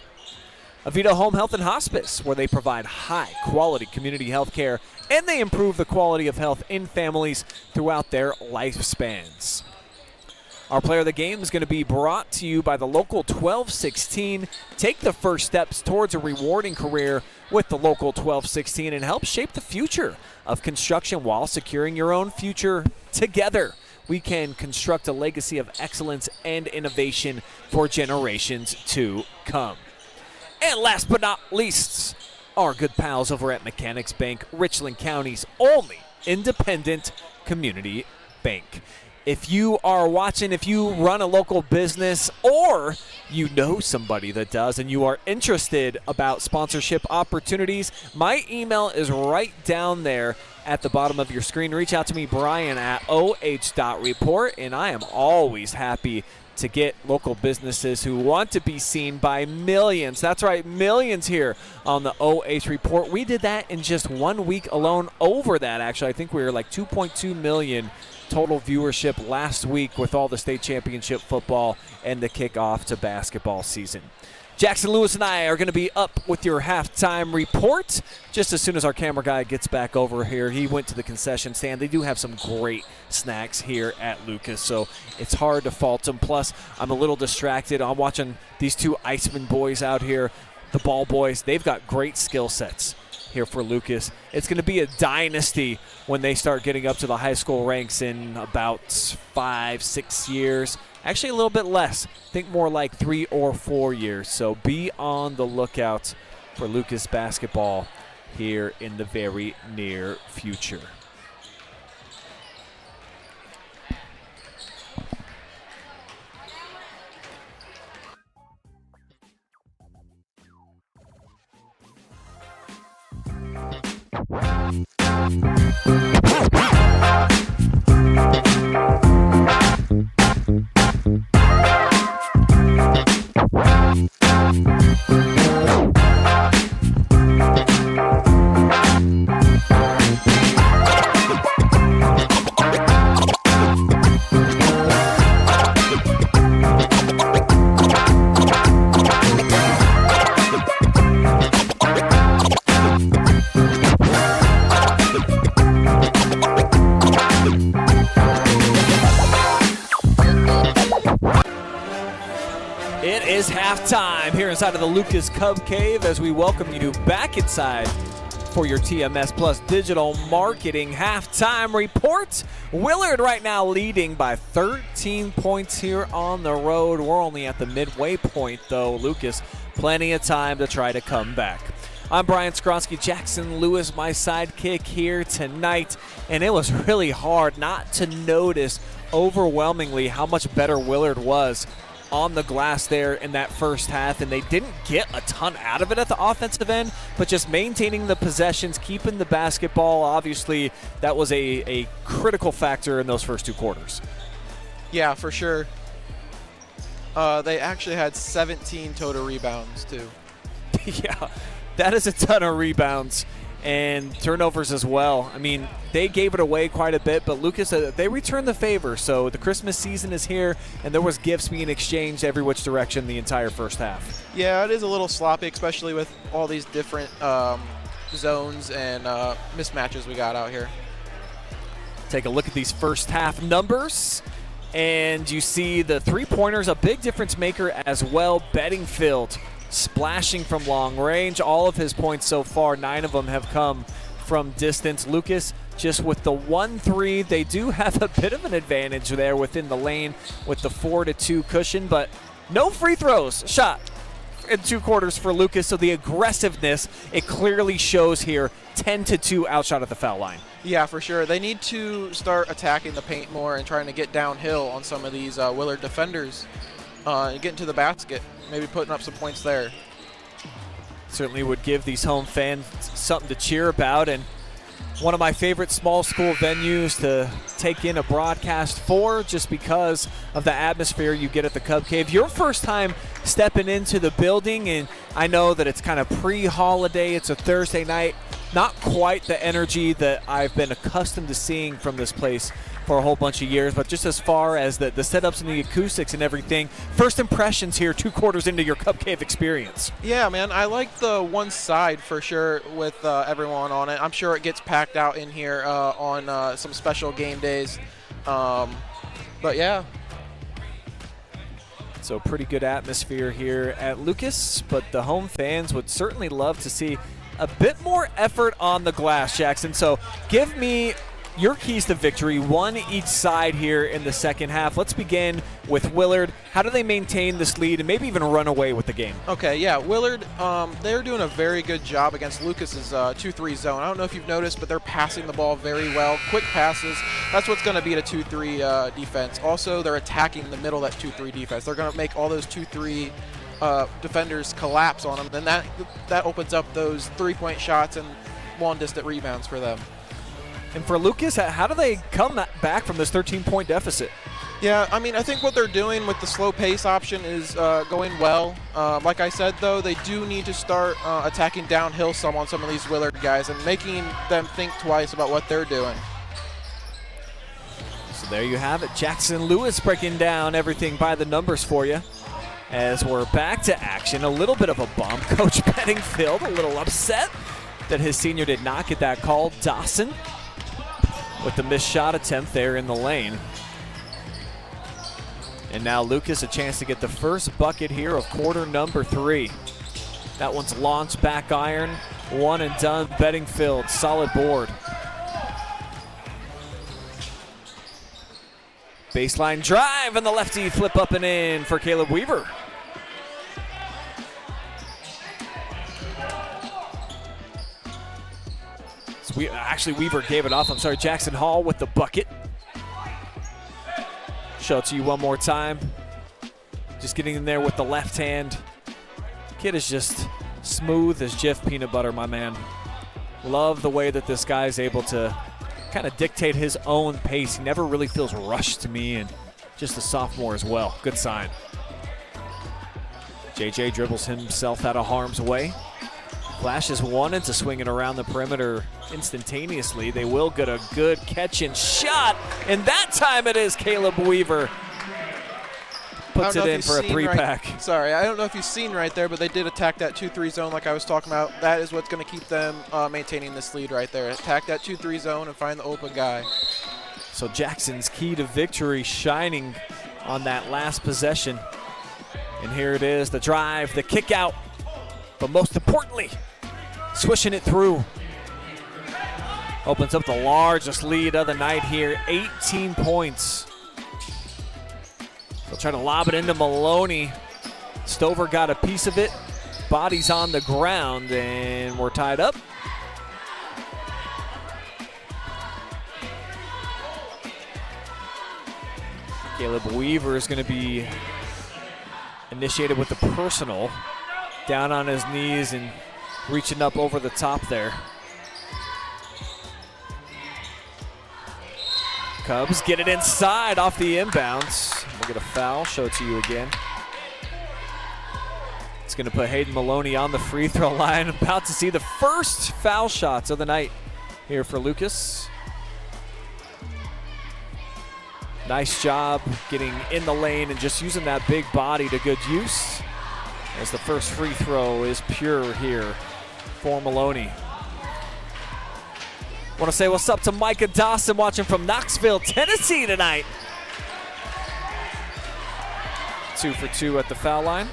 Avita Home Health and Hospice, where they provide high-quality community health care and they improve the quality of health in families throughout their lifespans. Our player of the game is going to be brought to you by the local 1216. Take the first steps towards a rewarding career with the local 1216 and help shape the future of construction while securing your own future together. We can construct a legacy of excellence and innovation for generations to come. And last but not least, our good pals over at Mechanics Bank, Richland County's only independent community bank. If you are watching, if you run a local business or you know somebody that does and you are interested about sponsorship opportunities, my email is right down there at the bottom of your screen. Reach out to me, Brian, at oh.report, and I am always happy to get local businesses who want to be seen by millions. That's right, millions here on the OH Report. We did that in just 1 week alone, over that actually. I think we were like 2.2 million total viewership last week with all the state championship football and the kickoff to basketball season. Jackson Lewis and I are going to be up with your halftime report just as soon as our camera guy gets back over here. He went to the concession stand. They do have some great snacks here at Lucas, so it's hard to fault them. Plus, I'm a little distracted. I'm watching these two Iceman boys out here, the ball boys. They've got great skill sets. here for Lucas. It's going to be a dynasty when they start getting up to the high school ranks in about 5-6 years. Actually, a little bit less. I think more like 3 or 4 years. So be on the lookout for Lucas basketball here in the very near future. It is halftime here inside of the Lucas Cub Cave as we welcome you back inside for your TMS Plus digital marketing halftime report. Willard right now leading by 13 points here on the road. We're only at the midway point though. Lucas, plenty of time to try to come back. I'm Brian Skowronski, Jackson Lewis, my sidekick here tonight, and it was really hard not to notice overwhelmingly how much better Willard was on the glass there in that first half, and they didn't get a ton out of it at the offensive end, but just maintaining the possessions, keeping the basketball. Obviously, that was a critical factor in those first 2 quarters. Yeah, for sure. They actually had 17 total rebounds, too. Yeah, that is a ton of rebounds and turnovers as well. I mean, they gave it away quite a bit, but Lucas, they returned the favor. So the Christmas season is here, and there was gifts being exchanged every which direction the entire first half. Yeah, it is a little sloppy, especially with all these different zones and mismatches we got out here. Take a look at these first half numbers, and you see the three-pointers, a big difference maker as well. Bedingfield splashing from long range. All of his points so far, 9 of them have come from distance. Lucas just with the 1-3. They do have a bit of an advantage there within the lane with the 4-2 cushion, but no free throws shot in 2 quarters for Lucas. So the aggressiveness, it clearly shows here. 10-2 outshot at the foul line. Yeah, for sure. They need to start attacking the paint more and trying to get downhill on some of these Willard defenders and get into the basket. Maybe putting up some points there. Certainly would give these home fans something to cheer about, and one of my favorite small school venues to take in a broadcast for, just because of the atmosphere you get at the Cub Cave. Your first time stepping into the building, and I know that it's kind of pre-holiday, it's a Thursday night, not quite the energy that I've been accustomed to seeing from this place for a whole bunch of years, but just as far as the setups and the acoustics and everything, first impressions here 2 quarters into your Cub Cave experience. Yeah, man, I like the one side for sure with everyone on it. I'm sure it gets packed out in here on some special game days, but yeah. So pretty good atmosphere here at Lucas, but the home fans would certainly love to see a bit more effort on the glass, Jackson. So give me your keys to victory, one each side here in the second half. Let's begin with Willard. How do they maintain this lead and maybe even run away with the game? Okay, yeah, Willard, they're doing a very good job against Lucas's 2-3 zone. I don't know if you've noticed, but they're passing the ball very well. Quick passes. That's what's going to beat a 2-3 defense. Also, they're attacking the middle of that 2-3 defense. They're going to make all those 2-3 defenders collapse on them. Then that opens up those three-point shots and long-distance rebounds for them. And for Lucas, how do they come back from this 13-point deficit? Yeah, I mean, I think what they're doing with the slow pace option is going well. Like I said, though, they do need to start attacking downhill some on some of these Willard guys and making them think twice about what they're doing. So there you have it. Jackson Lewis breaking down everything by the numbers for you. As we're back to action, a little bit of a bump. Coach Bedingfield a little upset that his senior did not get that call. Dawson with the missed shot attempt there in the lane. And now Lucas a chance to get the first bucket here of quarter number 3. That one's launched back iron. One and done, Bedingfield, solid board. Baseline drive, and the lefty flip up and in for Caleb Weaver. So actually, Weaver gave it off. I'm sorry, Jackson Hall with the bucket. Show it to you one more time. Just getting in there with the left hand. Kid is just smooth as Jif peanut butter, my man. Love the way that this guy is able to kind of dictate his own pace. He never really feels rushed to me, and just a sophomore as well. Good sign. JJ dribbles himself out of harm's way. Flashes one into swinging around the perimeter instantaneously. They will get a good catch and shot, and that time it is Caleb Weaver. Puts it in for a three-pack. Right, sorry, I don't know if you've seen right there, but they did attack that 2-3 zone like I was talking about. That is what's going to keep them maintaining this lead right there. Attack that 2-3 zone and find the open guy. So Jackson's key to victory shining on that last possession. And here it is, the drive, the kick out, but most importantly, swishing it through. Opens up the largest lead of the night here, 18 points. They'll try to lob it into Maloney. Stover got a piece of it. Body's on the ground, and we're tied up. Caleb Weaver is going to be initiated with the personal. Down on his knees and reaching up over the top there. Cubs get it inside off the inbounds. We'll get a foul, show it to you again. It's going to put Hayden Maloney on the free throw line. About to see the first foul shots of the night here for Lucas. Nice job getting in the lane and just using that big body to good use, as the first free throw is pure here for Maloney. Want to say what's up to Micah Dawson watching from Knoxville, Tennessee tonight. 2 for 2 at the foul line.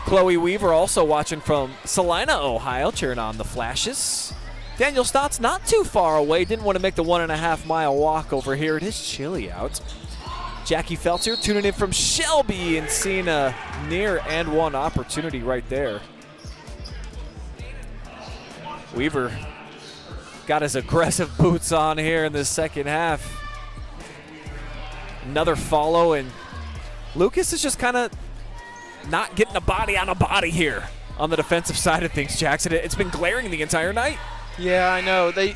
Chloe Weaver also watching from Salina, Ohio, cheering on the Flashes. Daniel Stott's not too far away. Didn't want to make the 1.5 mile walk over here. It is chilly out. Jackie Felter tuning in from Shelby and seeing a near and one opportunity right there. Weaver got his aggressive boots on here in the second half. Another follow, and Lucas is just kind of not getting a body on a body here on the defensive side of things, Jackson. It's been glaring the entire night. Yeah, I know. They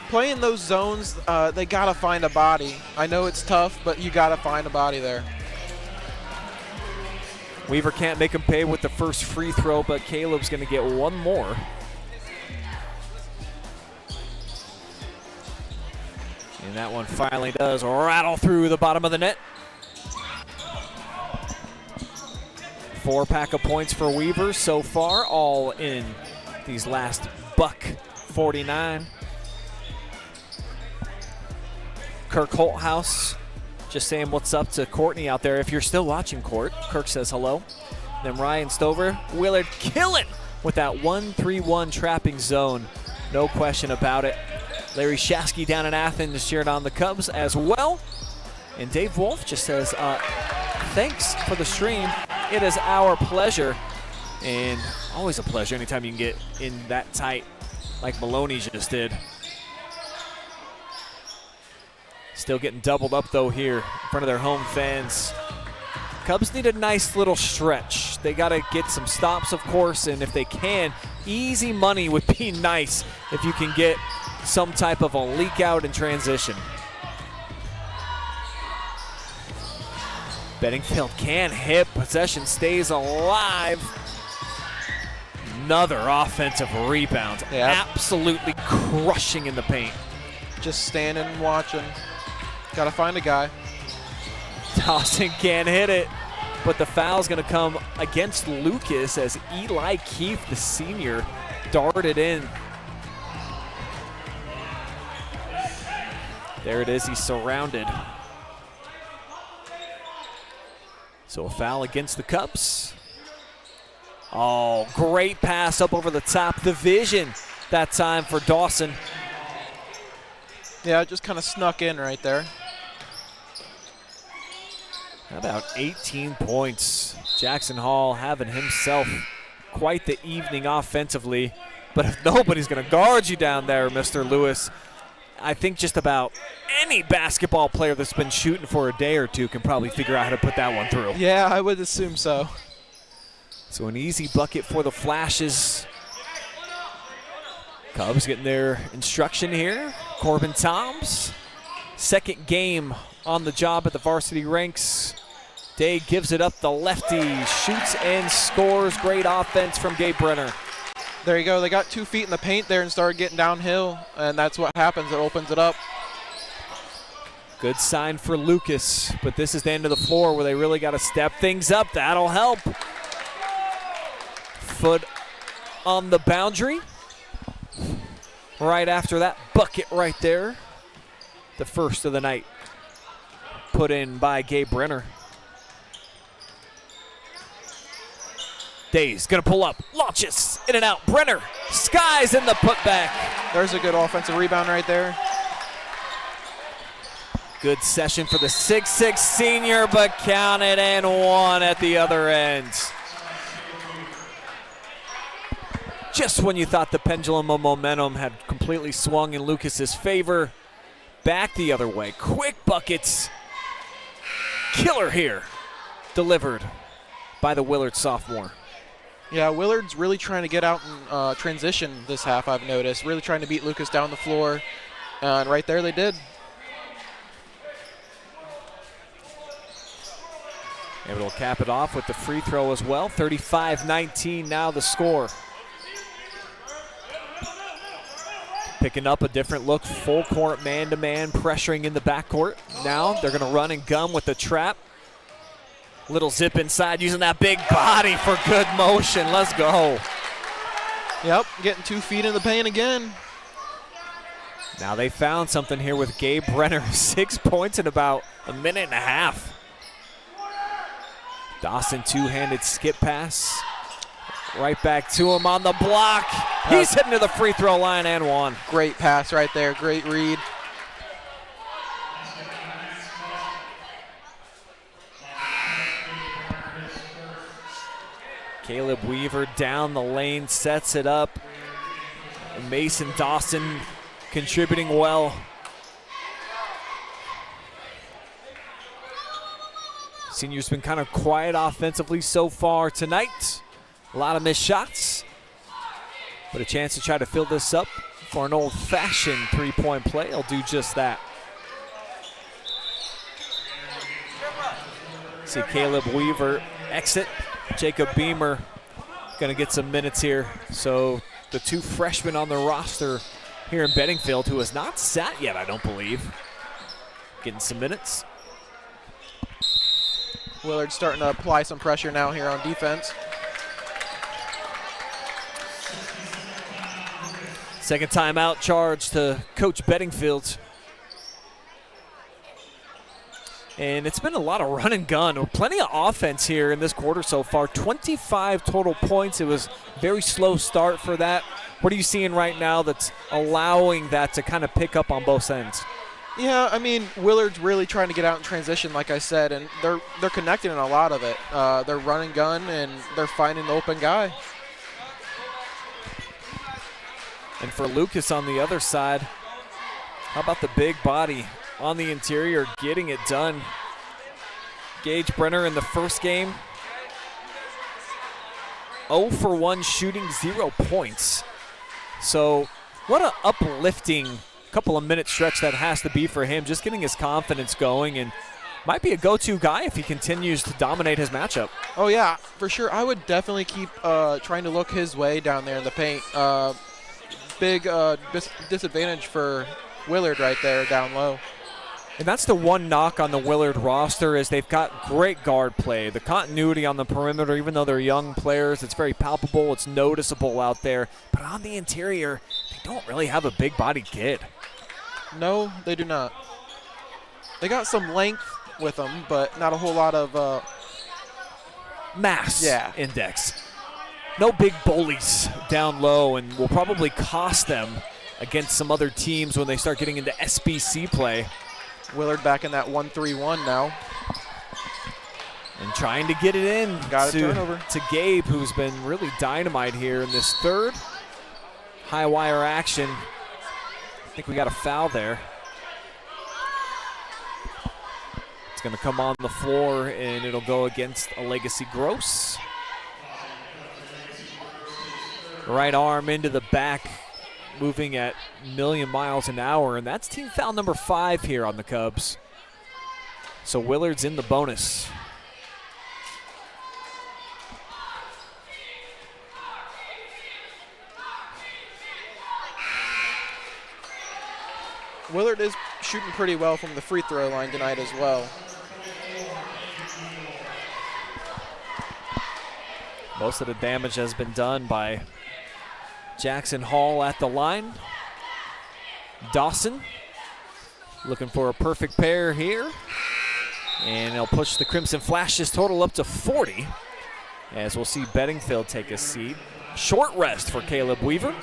playing those zones, they got to find a body. I know it's tough, but you got to find a body there. Weaver can't make him pay with the first free throw, but Caleb's going to get one more. And that one finally does rattle through the bottom of the net. 4-pack of points for Weaver so far, all in these last $1.49. Kirk Holthouse just saying what's up to Courtney out there. If you're still watching, Court, Kirk says hello. Then Ryan Stover, Willard killing with that 1-3-1 trapping zone. No question about it. Larry Shasky down in Athens cheering on the Cubs as well. And Dave Wolf just says, thanks for the stream. It is our pleasure. And always a pleasure anytime you can get in that tight like Maloney just did. Still getting doubled up though here in front of their home fans. Cubs need a nice little stretch. They got to get some stops, of course, and if they can, easy money would be nice if you can get some type of a leak out in transition. Bedingfield can hit. Possession stays alive. Another offensive rebound. Yep. Absolutely crushing in the paint. Just standing and watching. Got to find a guy. Dawson can't hit it, but the foul's going to come against Lucas as Eli Keefe, the senior, darted in. There it is, he's surrounded. So a foul against the Cubs. Oh, great pass up over the top. The vision that time for Dawson. Yeah, it just kind of snuck in right there. How about 18 points? Jackson Hall having himself quite the evening offensively. But if nobody's going to guard you down there, Mr. Lewis, I think just about any basketball player that's been shooting for a day or two can probably figure out how to put that one through. Yeah, I would assume so. So an easy bucket for the Flashes. Cubs getting their instruction here. Corbin Toms, second game on the job at the varsity ranks. Day gives it up, the lefty shoots and scores. Great offense from Gabe Brenner. There you go. They got 2 feet in the paint there and started getting downhill, and that's what happens. It opens it up. Good sign for Lucas, but this is the end of the floor where they really got to step things up. That'll help. Foot on the boundary. Right after that bucket right there. The first of the night put in by Gabe Brenner. Day's gonna pull up, launches, in and out. Brenner skies in the putback. There's a good offensive rebound right there. Good session for the 6'6" senior, but counted and one at the other end. Just when you thought the pendulum of momentum had completely swung in Lucas's favor, back the other way. Quick buckets. Killer here. Delivered by the Willard sophomore. Yeah, Willard's really trying to get out and transition this half, I've noticed. Really trying to beat Lucas down the floor. And right there they did. Able to cap it off with the free throw as well. 35-19 now the score. Picking up a different look, full court man-to-man, pressuring in the backcourt. Now they're going to run and gun with the trap. Little zip inside, using that big body for good motion. Let's go. Yep, getting 2 feet in the paint again. Now they found something here with Gabe Brenner. 6 points in about a minute and a half. Dawson two-handed skip pass. Right back to him on the block. He's heading to the free throw line and one. Great pass right there, great read. Caleb Weaver down the lane, sets it up. Mason Dawson contributing well. Senior's been kind of quiet offensively so far tonight. A lot of missed shots, but a chance to try to fill this up for an old-fashioned three-point play. He'll do just that. See Caleb Weaver exit. Jacob Beamer going to get some minutes here. So the two freshmen on the roster here in Bedingfield, who has not sat yet, I don't believe, getting some minutes. Willard starting to apply some pressure now here on defense. Second timeout charge to Coach Bedingfield. And it's been a lot of run and gun. Plenty of offense here in this quarter so far. 25 total points. It was a very slow start for that. What are you seeing right now that's allowing that to kind of pick up on both ends? Yeah, I mean, Willard's really trying to get out in transition, like I said, and they're connecting in a lot of it. They're run and gun, and they're finding the open guy. And for Lucas on the other side, how about the big body on the interior getting it done? Gage Brenner in the first game, 0 for 1 shooting, 0 points. So what an uplifting couple of minute stretch that has to be for him, just getting his confidence going, and might be a go-to guy if he continues to dominate his matchup. Oh yeah, for sure. I would definitely keep trying to look his way down there in the paint. Big disadvantage for Willard right there down low. And that's the one knock on the Willard roster, is they've got great guard play. The continuity on the perimeter, even though they're young players, it's very palpable, it's noticeable out there. But on the interior, they don't really have a big-bodied kid. No, they do not. They got some length with them, but not a whole lot of mass index. no big bullies down low, and will probably cost them against some other teams when they start getting into SBC play. Willard back in that 1-3-1 now. And trying to get it in turnover to Gabe, who's been really dynamite here in this third. High wire action. I think we got a foul there. It's going to come on the floor, and it'll go against a Legacy Gross. Right arm into the back, moving at a million miles an hour, and that's team foul number 5 here on the Cubs. So Willard's in the bonus. Willard is shooting pretty well from the free throw line tonight as well. Most of the damage has been done by Jackson Hall at the line. Dawson looking for a perfect pair here. And they'll push the Crimson Flashes total up to 40, as we'll see Bedingfield take a seat. Short rest for Caleb Weaver.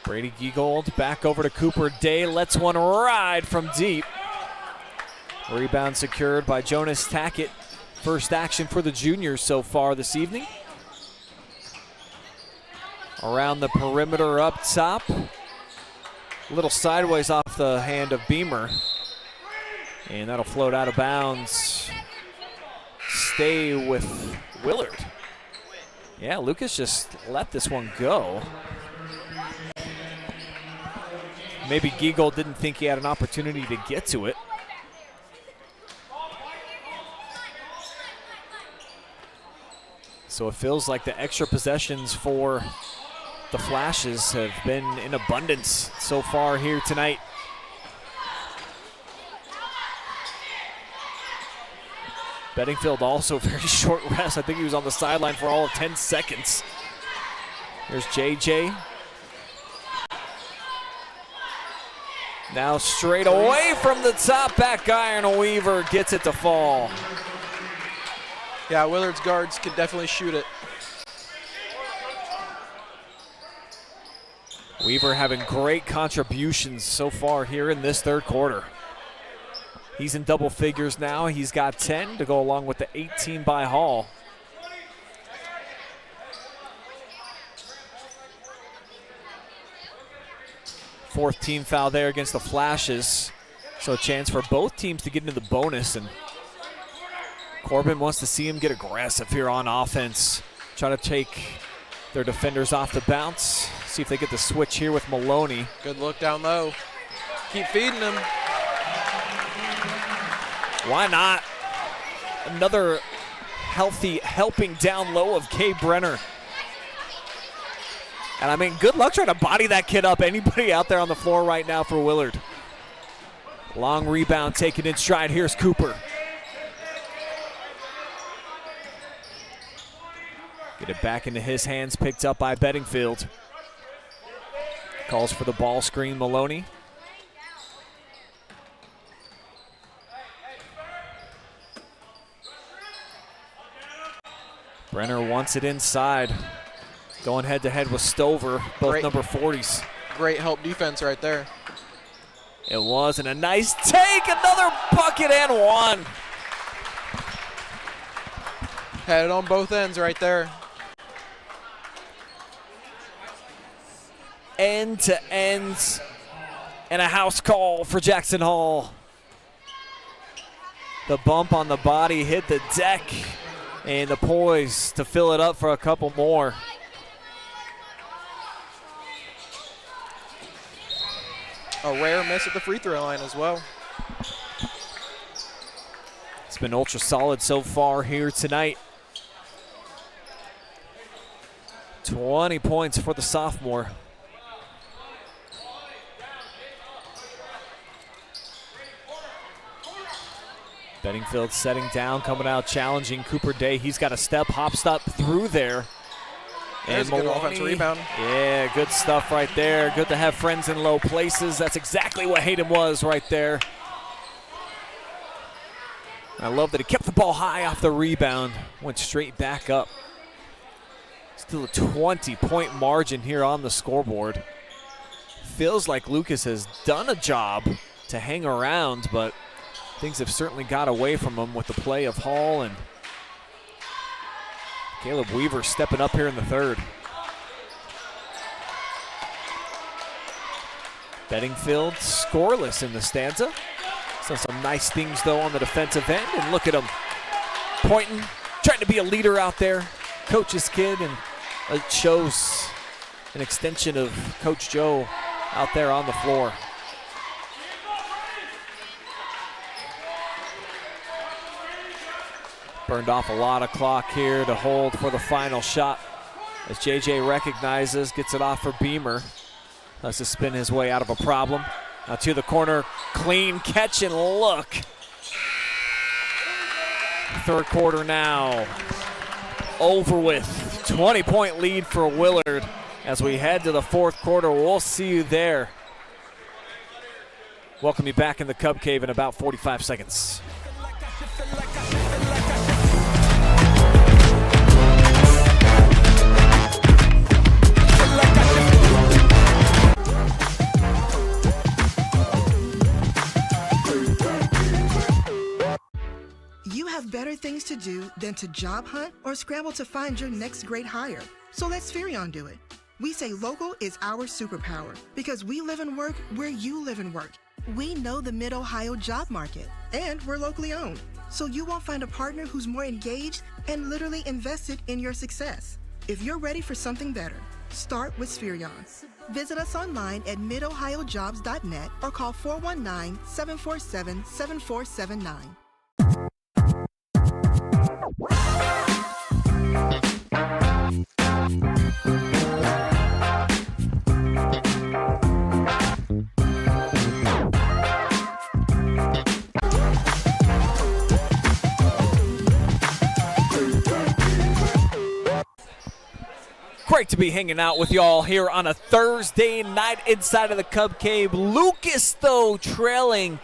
Brady Giegold back over to Cooper Day, lets one ride from deep. Rebound secured by Jonas Tackett. First action for the juniors so far this evening. Around the perimeter up top. A little sideways off the hand of Beamer. And that'll float out of bounds. Stay with Willard. Yeah, Lucas just let this one go. Maybe Giegold didn't think he had an opportunity to get to it. So it feels like the extra possessions for the Flashes have been in abundance so far here tonight. Bedingfield also very short rest. I think he was on the sideline for all of 10 seconds. Here's JJ. Now straight away from the top, back iron. Weaver gets it to fall. Yeah, Willard's guards could definitely shoot it. Weaver having great contributions so far here in this third quarter. He's in double figures now. He's got 10 to go along with the 18 by Hall. Fourth team foul there against the Flashes. So a chance for both teams to get into the bonus. And Corbin wants to see him get aggressive here on offense. Try to take their defenders off the bounce. See if they get the switch here with Maloney. Good look down low. Keep feeding him. Why not? Another healthy helping down low of Kay Brenner. And I mean, good luck trying to body that kid up. Anybody out there on the floor right now for Willard. Long rebound taken in stride. Here's Cooper. Get it back into his hands, picked up by Bedingfield. Calls for the ball screen, Maloney. Brenner wants it inside. Going head to head with Stover, both number 40s. Great help defense right there. It was, and a nice take, another bucket and one. Had it on both ends right there. End to end, and a house call for Jackson Hall. The bump on the body hit the deck, and the poise to fill it up for a couple more. A rare miss at the free throw line as well. It's been ultra solid so far here tonight. 20 points for the sophomore. Bedingfield setting down, coming out challenging Cooper Day. He's got a hop step through there. There's a good offensive rebound. Yeah, good stuff right there. Good to have friends in low places. That's exactly what Hayden was right there. I love that he kept the ball high off the rebound, went straight back up. Still a 20-point margin here on the scoreboard. Feels like Lucas has done a job to hang around, but things have certainly got away from him with the play of Hall and Caleb Weaver stepping up here in the third. Bedingfield scoreless in the stanza. So some nice things though on the defensive end, and look at him pointing, trying to be a leader out there. Coach's kid, and it shows an extension of Coach Joe out there on the floor. Burned off a lot of clock here to hold for the final shot as JJ recognizes, gets it off for Beamer. Has to spin his way out of a problem. Now to the corner, clean catch and look. Third quarter now over with. 20-point lead for Willard as we head to the fourth quarter. We'll see you there. Welcome you back in the Cub Cave in about 45 seconds. You have better things to do than to job hunt or scramble to find your next great hire. So let Spherion do it. We say local is our superpower because we live and work where you live and work. We know the Mid-Ohio job market, and we're locally owned. So you won't find a partner who's more engaged and literally invested in your success. If you're ready for something better, start with Spherion. Visit us online at midohiojobs.net or call 419-747-7479. Great to be hanging out with y'all here on a Thursday night inside of the Cub Cave. Lucas, though, trailing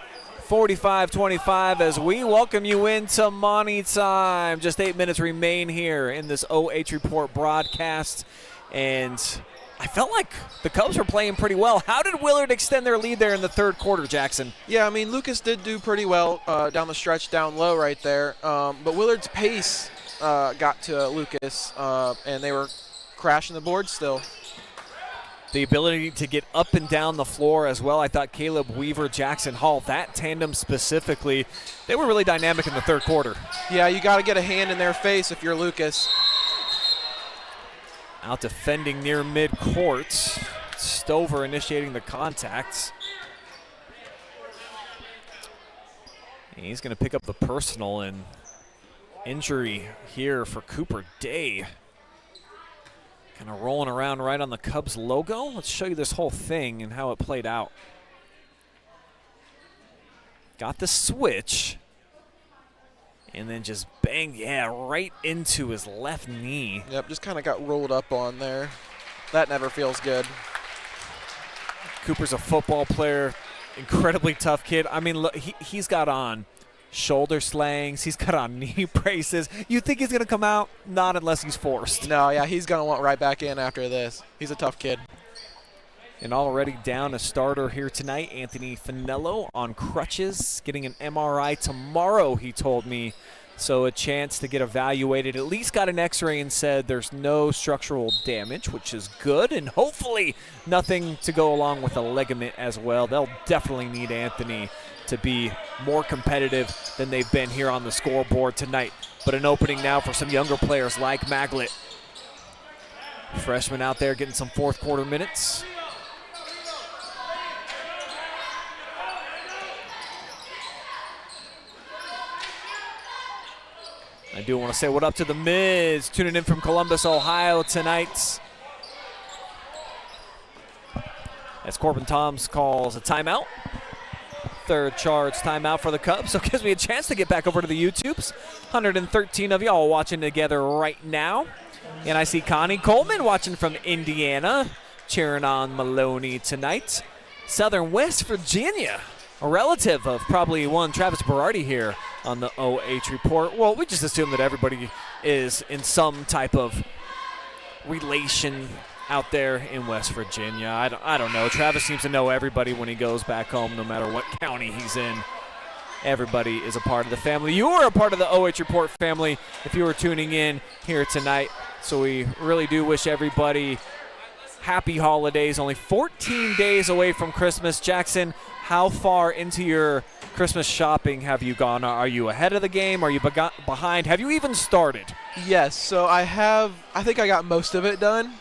45-25 as we welcome you into money time. Just 8 minutes remain here in this OH Report broadcast, and I felt like the Cubs were playing pretty well. How did Willard extend their lead there in the third quarter, Jackson? Yeah, I mean, Lucas did do pretty well down the stretch down low right there, but Willard's pace got to Lucas, and they were crashing the board still. The ability to get up and down the floor as well. I thought Caleb Weaver, Jackson Hall, that tandem specifically, they were really dynamic in the third quarter. Yeah, you got to get a hand in their face if you're Lucas. Out defending near midcourt. Stover initiating the contacts. And he's going to pick up the personal, and injury here for Cooper Day. Kind of rolling around right on the Cubs logo. Let's show you this whole thing and how it played out. Got the switch. And then just banged, right into his left knee. Yep, just kind of got rolled up on there. That never feels good. Cooper's a football player, incredibly tough kid. I mean, look, he's got on shoulder slangs. He's got on knee braces. You think he's going to come out? Not unless he's forced. No, yeah, he's going to want right back in after this. He's a tough kid. And already down a starter here tonight, Anthony Finello on crutches, getting an MRI tomorrow, he told me. So a chance to get evaluated. At least got an x-ray and said there's no structural damage, which is good. And hopefully nothing to go along with a ligament as well. They'll definitely need Anthony to be more competitive than they've been here on the scoreboard tonight. But an opening now for some younger players like Maglet. Freshman out there getting some fourth quarter minutes. I do want to say what up to the Miz, tuning in from Columbus, Ohio tonight. As Corbin Toms calls a timeout. third charge timeout for the Cubs, so it gives me a chance to get back over to the YouTubes. 113 of y'all watching together right now. And I see Connie Coleman watching from Indiana, cheering on Maloney tonight. Southern West Virginia, a relative of probably one Travis Berardi here on the OH Report. Well, we just assume that everybody is in some type of relation out there in West Virginia. I don't know. Travis seems to know everybody when he goes back home, no matter what county he's in. Everybody is a part of the family. You are a part of the OH Report family if you were tuning in here tonight. So we really do wish everybody happy holidays. Only 14 days away from Christmas. Jackson, how far into your Christmas shopping have you gone? Are you ahead of the game? Are you behind? Have you even started? Yes, so I think I got most of it done.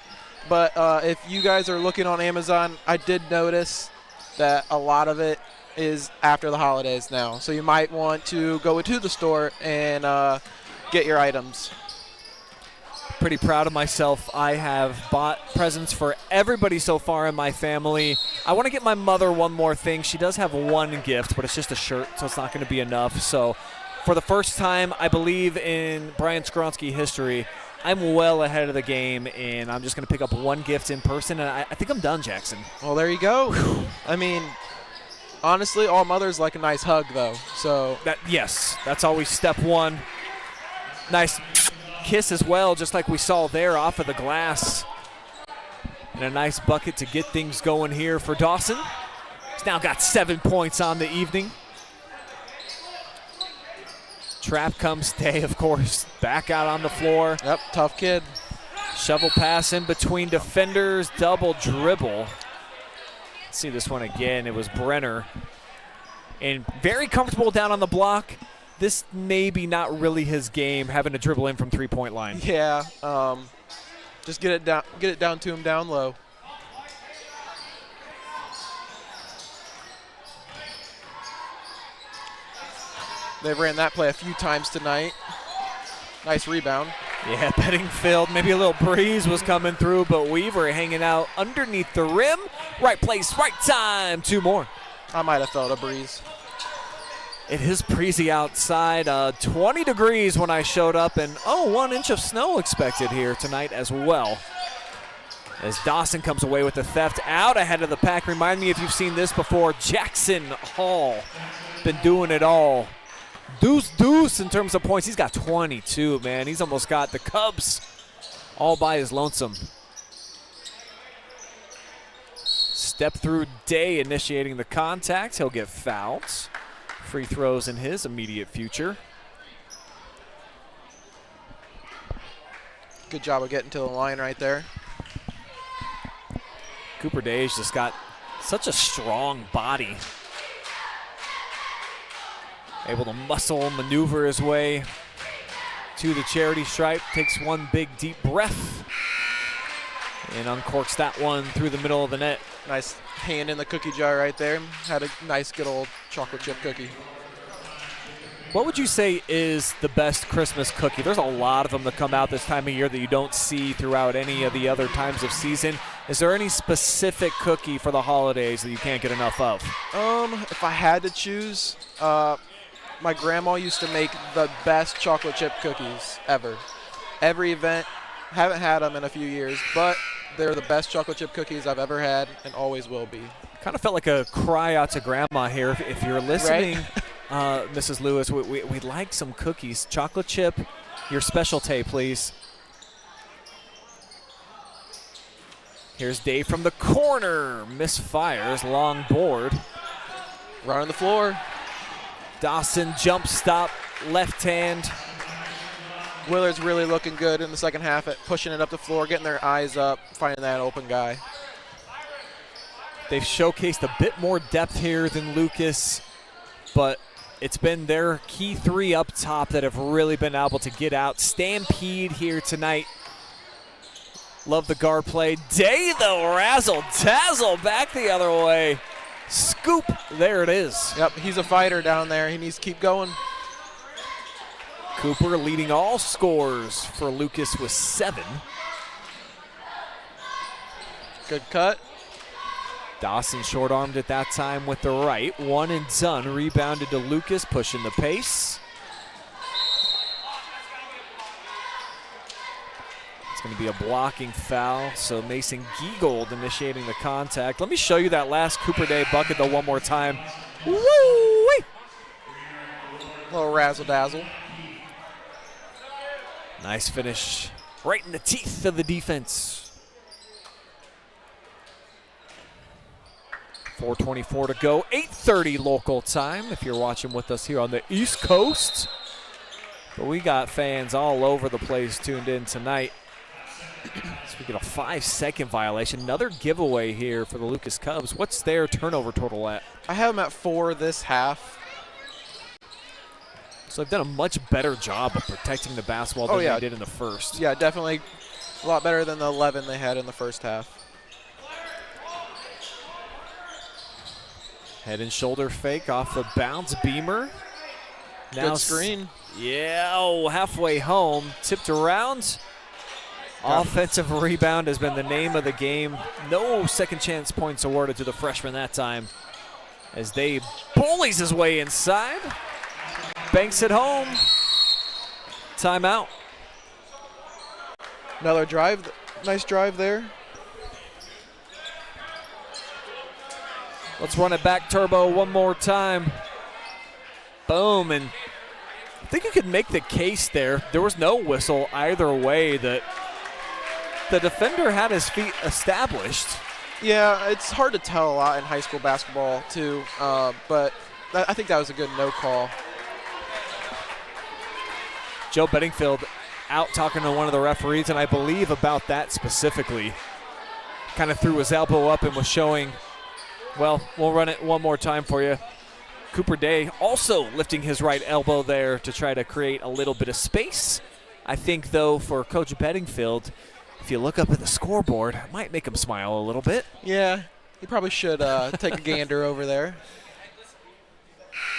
But if you guys are looking on Amazon, I did notice that a lot of it is after the holidays now. So you might want to go into the store and get your items. Pretty proud of myself. I have bought presents for everybody so far in my family. I want to get my mother one more thing. She does have one gift, but it's just a shirt, so it's not going to be enough. So for the first time, I believe in Brian Skowronski history, I'm well ahead of the game, and I'm just going to pick up one gift in person, and I think I'm done, Jackson. Well, there you go. I mean, honestly, all mothers like a nice hug, though. So yes, that's always step one. Nice kiss as well, just like we saw there off of the glass. And a nice bucket to get things going here for Dawson. He's now got 7 points on the evening. Trap comes Day, of course, back out on the floor. Yep, tough kid. Shovel pass in between defenders, double dribble. Let's see this one again. It was Brenner. And very comfortable down on the block. This maybe not really his game, having to dribble in from three-point line. Yeah, just get it down to him down low. They've ran that play a few times tonight. Nice rebound. Yeah, Bedingfield, maybe a little breeze was coming through, but Weaver hanging out underneath the rim. Right place, right time. Two more. I might have felt a breeze. It is breezy outside. 20 degrees when I showed up, and 1 inch of snow expected here tonight as well. As Dawson comes away with the theft out ahead of the pack. Remind me if you've seen this before. Jackson Hall been doing it all. Deuce in terms of points. He's got 22, man. He's almost got the Cubs all by his lonesome. Step through Day initiating the contact. He'll get fouled. Free throws in his immediate future. Good job of getting to the line right there. Cooper Day's just got such a strong body. Able to muscle, maneuver his way to the charity stripe. Takes one big deep breath and uncorks that one through the middle of the net. Nice hand in the cookie jar right there. Had a nice good old chocolate chip cookie. What would you say is the best Christmas cookie? There's a lot of them that come out this time of year that you don't see throughout any of the other times of season. Is there any specific cookie for the holidays that you can't get enough of? If I had to choose, my grandma used to make the best chocolate chip cookies ever. Every event, haven't had them in a few years, but they're the best chocolate chip cookies I've ever had and always will be. Kind of felt like a cry out to grandma here. If you're listening, right? Mrs. Lewis, we'd like some cookies. Chocolate chip, your specialty, please. Here's Dave from the corner. Misfires, long board. Running the floor. Dawson jump stop, left hand. Willard's really looking good in the second half at pushing it up the floor, getting their eyes up, finding that open guy. They've showcased a bit more depth here than Lucas, but it's been their key three up top that have really been able to get out. Stampede here tonight. Love the guard play. Day, though, razzle-dazzle back the other way. Scoop, there it is. Yep, he's a fighter down there. He needs to keep going. Cooper leading all scores for Lucas with 7. Good cut. Dawson short-armed at that time with the right. One and done. Rebounded to Lucas, pushing the pace. It's going to be a blocking foul, so Mason Giegold initiating the contact. Let me show you that last Cooper Day bucket, though, one more time. Woo-wee! Little razzle-dazzle. Nice finish right in the teeth of the defense. 4:24 to go, 8:30 local time if you're watching with us here on the East Coast. But we got fans all over the place tuned in tonight. So we get a 5-second violation. Another giveaway here for the Lucas Cubs. What's their turnover total at? I have them at 4 this half. So they've done a much better job of protecting the basketball than they did in the first. Yeah, definitely a lot better than the 11 they had in the first half. Head and shoulder fake off the bounce. Beamer. Now good screen. Yeah, halfway home. Tipped around. Offensive rebound has been the name of the game. No second chance points awarded to the freshman that time as they bullies his way inside. Banks it home. Timeout. Another drive. Nice drive there. Let's run it back turbo one more time. Boom, and I think you could make the case there. There was no whistle either way that the defender had his feet established. Yeah, it's hard to tell a lot in high school basketball too, but I think that was a good no call. Joe Bedingfield out talking to one of the referees, and I believe about that specifically. Kind of threw his elbow up and was showing, well, we'll run it one more time for you. Cooper Day also lifting his right elbow there to try to create a little bit of space. I think, though, for Coach Bedingfield, if you look up at the scoreboard, it might make him smile a little bit. Yeah, he probably should take a gander over there.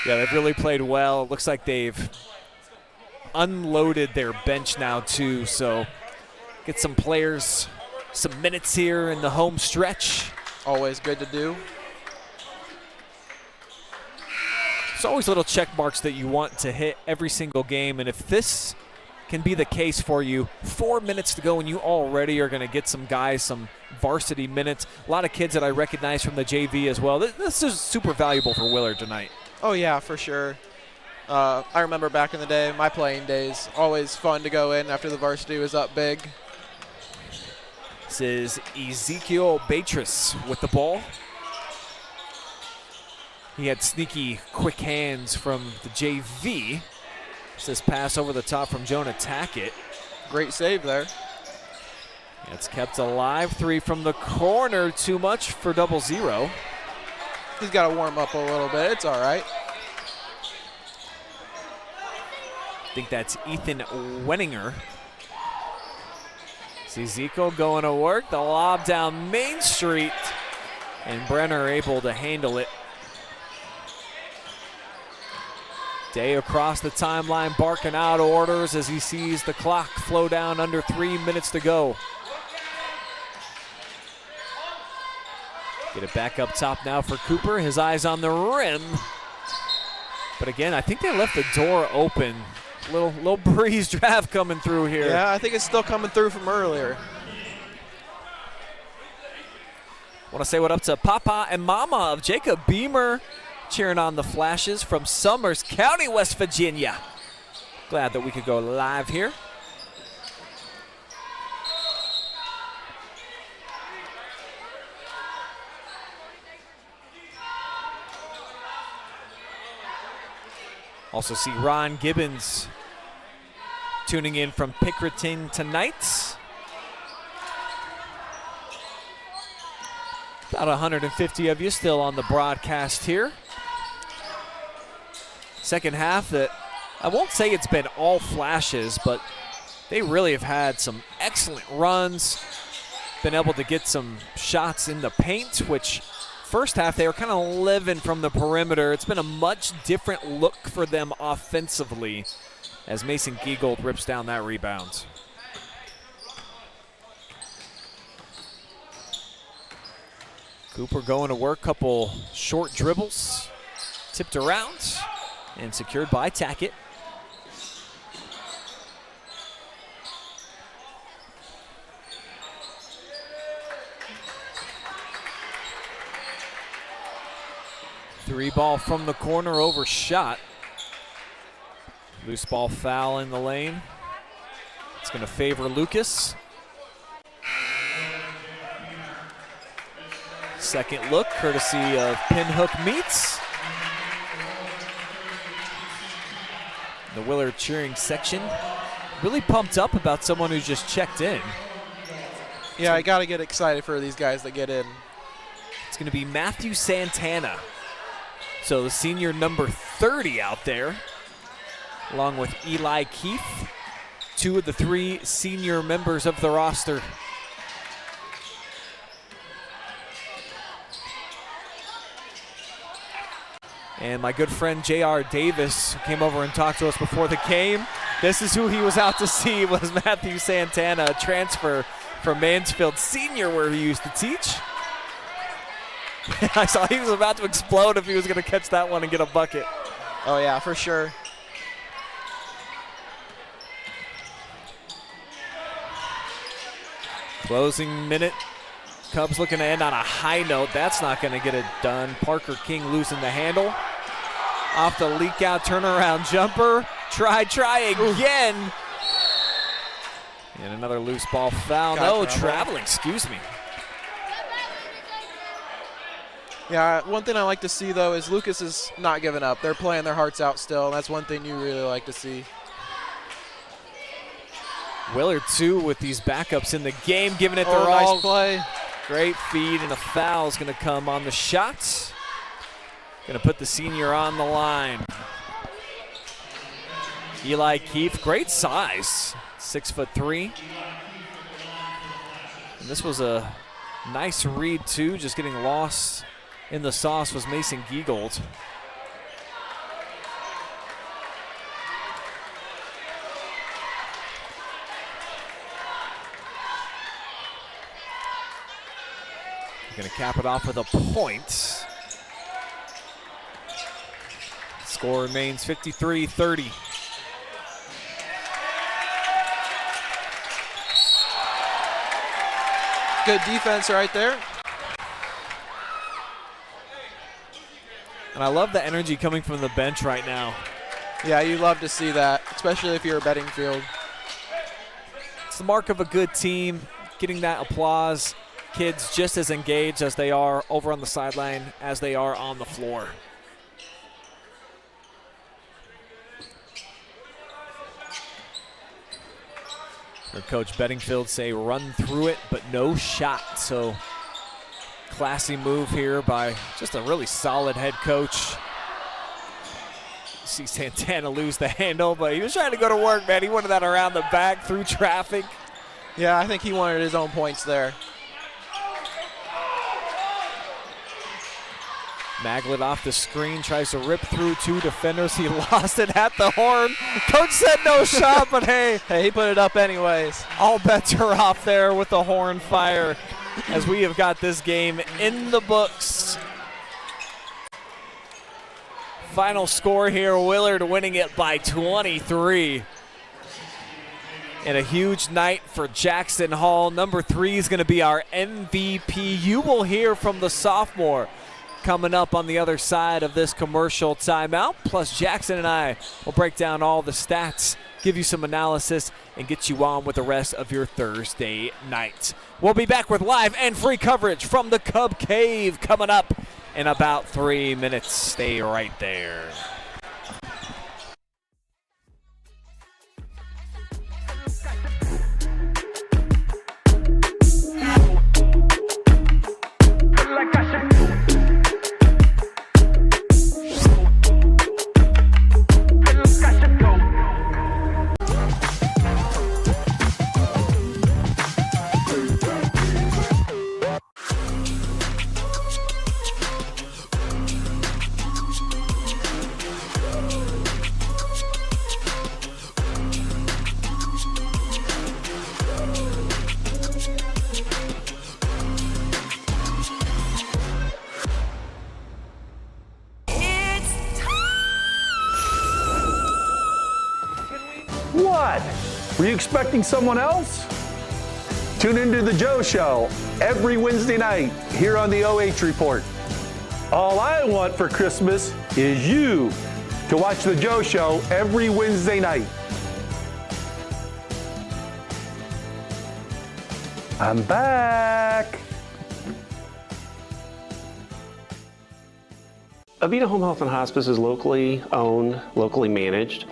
Yeah, they've really played well. It looks like they've unloaded their bench now, too, so get some players some minutes here in the home stretch. Always good to do. There's always little check marks that you want to hit every single game, and if this can be the case for you, 4 minutes to go and you already are going to get some guys some varsity minutes. A lot of kids that I recognize from the JV as well. This is super valuable for Willard tonight. Oh yeah, for sure. I remember back in the day, my playing days, always fun to go in after the varsity was up big. This is Ezekiel Beatrice with the ball. He had sneaky, quick hands from the JV. This pass over the top from Jonah Tackett. Great save there. It's kept alive. 3 from the corner. Too much for 0-0. He's got to warm up a little bit. It's all right. I think that's Ethan Wenninger. See Ezekiel going to work. The lob down Main Street. And Brenner able to handle it. Day across the timeline, barking out orders as he sees the clock flow down under 3 minutes to go. Get it back up top now for Cooper. His eyes on the rim. But again, I think they left the door open. Little breeze draft coming through here. Yeah, I think it's still coming through from earlier. Want to say what up to Papa and Mama of Jacob Beamer, cheering on the Flashes from Summers County, West Virginia. Glad that we could go live here. Also see Ron Gibbons tuning in from Pickerington tonight. About 150 of you still on the broadcast here. Second half that I won't say it's been all Flashes, but they really have had some excellent runs, been able to get some shots in the paint, which first half they were kind of living from the perimeter. It's been a much different look for them offensively as Mason Giegold rips down that rebound. Cooper going to work, couple short dribbles, tipped around, and secured by Tackett. Three ball from the corner, overshot. Loose ball foul in the lane. It's going to favor Lucas. Second look, courtesy of Pinhook Meats. The Willard cheering section really pumped up about someone who just checked in. Yeah, I got to get excited for these guys that get in. It's going to be Matthew Santana. So the senior number 30 out there, along with Eli Keefe, two of the three senior members of the roster. And my good friend J.R. Davis, who came over and talked to us before the game, this is who he was out to see, was Matthew Santana, a transfer from Mansfield Senior, where he used to teach. I saw he was about to explode if he was going to catch that one and get a bucket. Oh, yeah, for sure. Closing minute. Cubs looking to end on a high note. That's not going to get it done. Parker King losing the handle. Off the leak out turnaround jumper. Try again. And another loose ball foul. No, traveling, excuse me. Yeah, one thing I like to see, though, is Lucas is not giving up. They're playing their hearts out still, and that's one thing you really like to see. Willard, too, with these backups in the game, giving it their all. Nice play. Great feed, and the foul's going to come on the shot. Going to put the senior on the line. Eli Keefe, great size, 6'3". And this was a nice read, too, just getting lost in the sauce was Mason Giegold. Going to cap it off with a point. Score remains 53-30. Good defense right there. And I love the energy coming from the bench right now. Yeah, you love to see that, especially if you're a Bedingfield. It's the mark of a good team, getting that applause. Kids just as engaged as they are over on the sideline as they are on the floor. Heard Coach Bedingfield say run through it, but no shot. So classy move here by just a really solid head coach. See Santana lose the handle, but he was trying to go to work, man. He wanted that around the back through traffic. Yeah, I think he wanted his own points there. Maglet off the screen, tries to rip through two defenders. He lost it at the horn. Coach said no shot, but hey, he put it up anyways. All bets are off there with the horn fire as we have got this game in the books. Final score here, Willard winning it by 23. And a huge night for Jackson Hall. Number 3 is going to be our MVP. You will hear from the sophomore coming up on the other side of this commercial timeout. Plus, Jackson and I will break down all the stats, give you some analysis, and get you on with the rest of your Thursday night. We'll be back with live and free coverage from the Cub Cave coming up in about 3 minutes. Stay right there. Were you expecting someone else? Tune into the Joe Show every Wednesday night here on the OH Report. All I want for Christmas is you to watch the Joe Show every Wednesday night. I'm back. Avita Home Health and Hospice is locally owned, locally managed.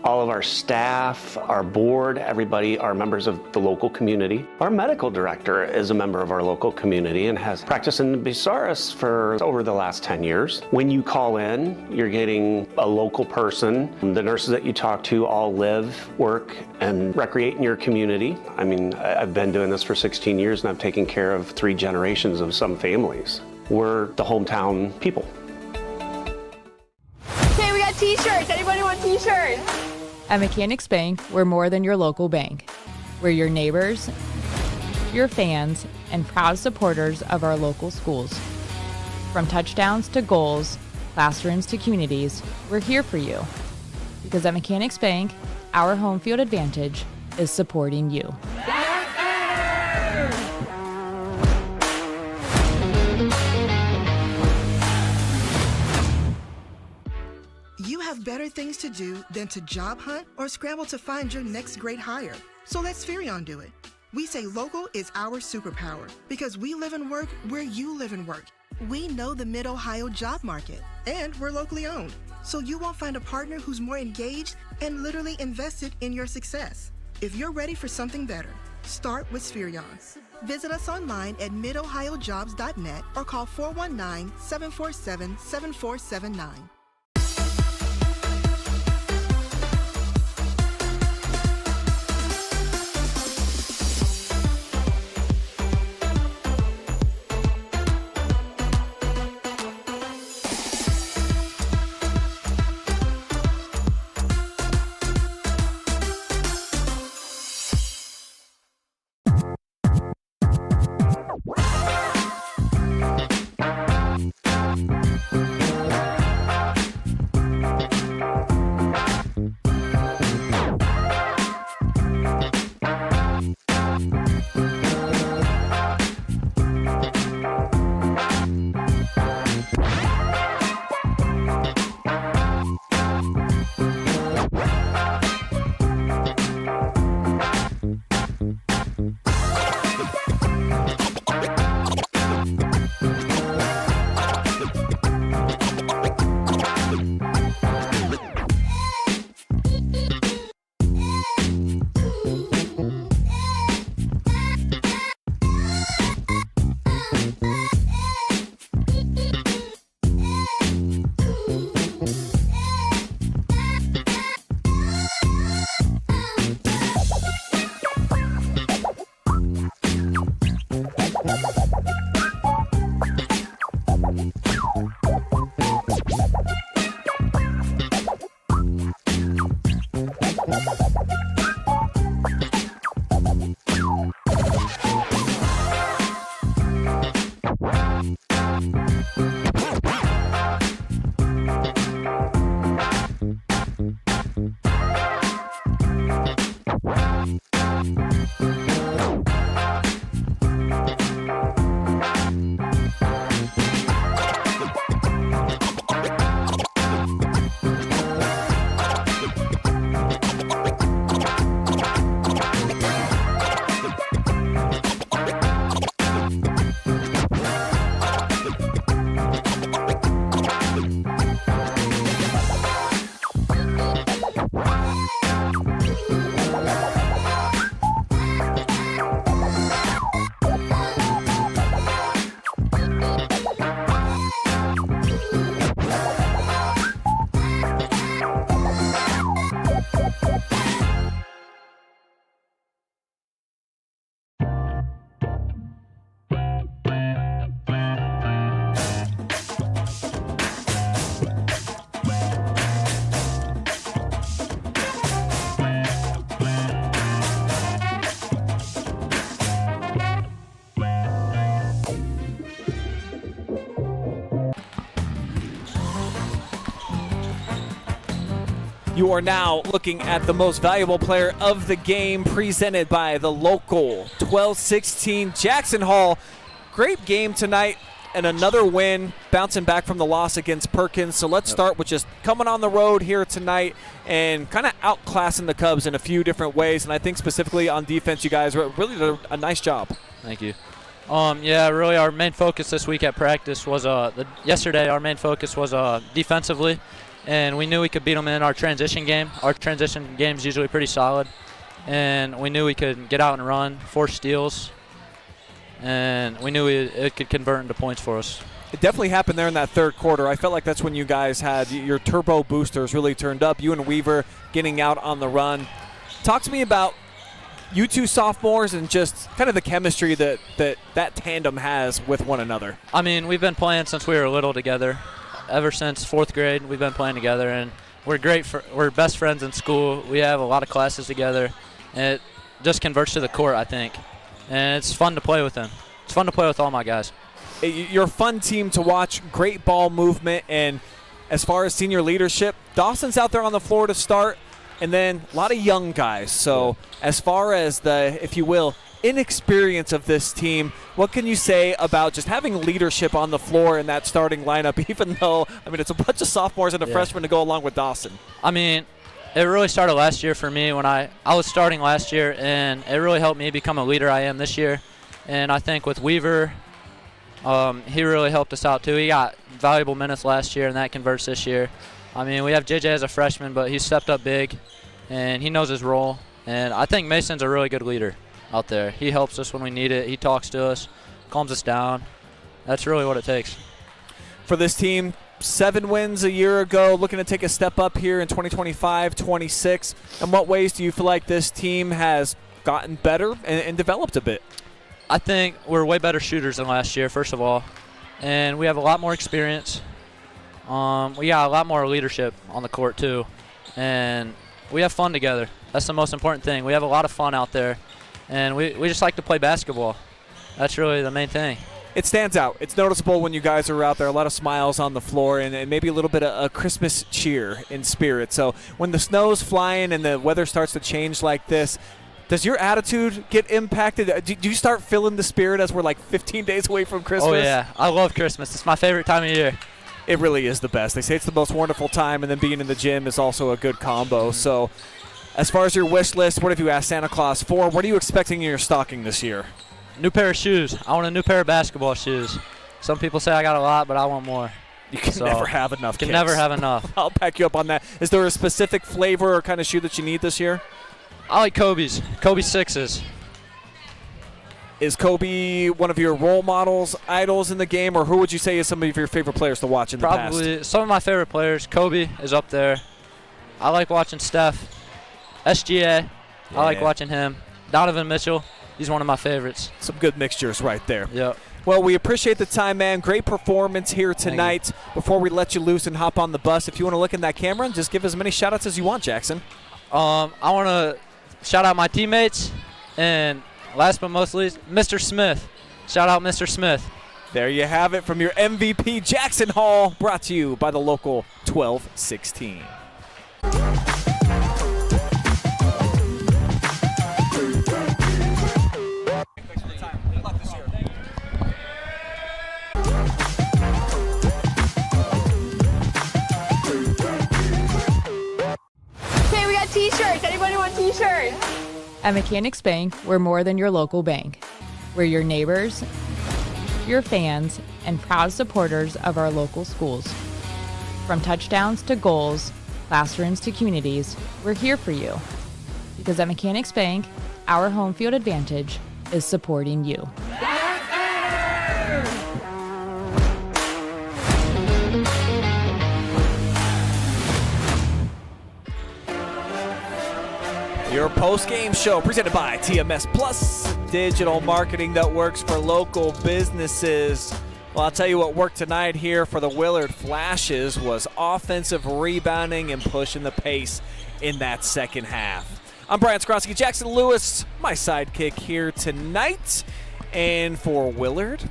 All of our staff, our board, everybody are members of the local community. Our medical director is a member of our local community and has practiced in Bucyrus for over the last 10 years. When you call in, you're getting a local person. The nurses that you talk to all live, work, and recreate in your community. I mean, I've been doing this for 16 years and I've taken care of 3 generations of some families. We're the hometown people. Okay, we got t-shirts. Anybody want t-shirts? At Mechanics Bank, we're more than your local bank. We're your neighbors, your fans, and proud supporters of our local schools. From touchdowns to goals, classrooms to communities, we're here for you. Because at Mechanics Bank, our home field advantage is supporting you. You have better things to do than to job hunt or scramble to find your next great hire. So let Spherion do it. We say local is our superpower because we live and work where you live and work. We know the Mid-Ohio job market, and we're locally owned. So you won't find a partner who's more engaged and literally invested in your success. If you're ready for something better, start with Spherion. Visit us online at midohiojobs.net or call 419-747-7479. You are now looking at the most valuable player of the game, presented by the local 12-16 Jackson Hall. Great game tonight and another win, bouncing back from the loss against Perkins. So let's start with just coming on the road here tonight and kind of outclassing the Cubs in a few different ways. And I think specifically on defense, you guys really did a nice job. Thank you. Yeah, really our main focus this week at practice was yesterday our main focus was defensively, and we knew we could beat them in our transition game. Our transition game is usually pretty solid, and we knew we could get out and run, force steals, and we knew it could convert into points for us. It definitely happened there in that third quarter. I felt like that's when you guys had your turbo boosters really turned up. You and Weaver getting out on the run. Talk to me about you two sophomores and just kind of the chemistry that tandem has with one another. I mean, we've been playing since we were little together. Ever since 4th grade, we've been playing together, and we're best friends in school. We have a lot of classes together, and it just converts to the court, I think. And it's fun to play with them. It's fun to play with all my guys. You're a fun team to watch, great ball movement, and as far as senior leadership, Dawson's out there on the floor to start, and then a lot of young guys. So as far as the, if you will, inexperience of this team, what can you say about just having leadership on the floor in that starting lineup, even though, I mean, it's a bunch of sophomores and a freshman to go along with Dawson? I mean, it really started last year for me when I was starting last year, and it really helped me become a leader I am this year. And I think with Weaver, he really helped us out too. He got valuable minutes last year, and that converts this year. I mean, we have JJ as a freshman, but he stepped up big, and he knows his role. And I think Mason's a really good leader out there. He helps us when we need it. He talks to us, calms us down. That's really what it takes. For this team, 7 wins a year ago, looking to take a step up here in 2025-26. In what ways do you feel like this team has gotten better and developed a bit? I think we're way better shooters than last year, first of all. And we have a lot more experience. We got a lot more leadership on the court, too. And we have fun together. That's the most important thing. We have a lot of fun out there. And we just like to play basketball. That's really the main thing. It stands out. It's noticeable when you guys are out there. A lot of smiles on the floor and maybe a little bit of a Christmas cheer in spirit. So when the snow's flying and the weather starts to change like this, does your attitude get impacted? Do you start feeling the spirit as we're like 15 days away from Christmas? Oh, yeah. I love Christmas. It's my favorite time of year. It really is the best. They say it's the most wonderful time, and then being in the gym is also a good combo. So as far as your wish list, what have you asked Santa Claus for? What are you expecting in your stocking this year? New pair of shoes. I want a new pair of basketball shoes. Some people say I got a lot, but I want more. You can never have enough. Can never have enough. I'll back you up on that. Is there a specific flavor or kind of shoe that you need this year? I like Kobe's. Kobe 6s. Is Kobe one of your role models, idols in the game, or who would you say is some of your favorite players to watch in the past? Probably some of my favorite players. Kobe is up there. I like watching Steph. SGA, I like watching him. Donovan Mitchell, he's one of my favorites. Some good mixtures right there. Yep. Well, we appreciate the time, man. Great performance here tonight. Before we let you loose and hop on the bus, if you want to look in that camera and just give as many shout-outs as you want, Jackson. I want to shout out my teammates, and last but most least, Mr. Smith. Shout out Mr. Smith. There you have it from your MVP, Jackson Hall, brought to you by the local 12-16. Okay, we got t-shirts. Anybody want t-shirts? At Mechanics Bank, we're more than your local bank. We're your neighbors, your fans, and proud supporters of our local schools. From touchdowns to goals, classrooms to communities, we're here for you. Because at Mechanics Bank, our home field advantage is supporting you. Your post-game show presented by TMS Plus, digital marketing that works for local businesses. Well, I'll tell you what worked tonight here for the Willard Flashes was offensive rebounding and pushing the pace in that second half. I'm Brian Skowronski, Jackson Lewis, my sidekick here tonight. And for Willard,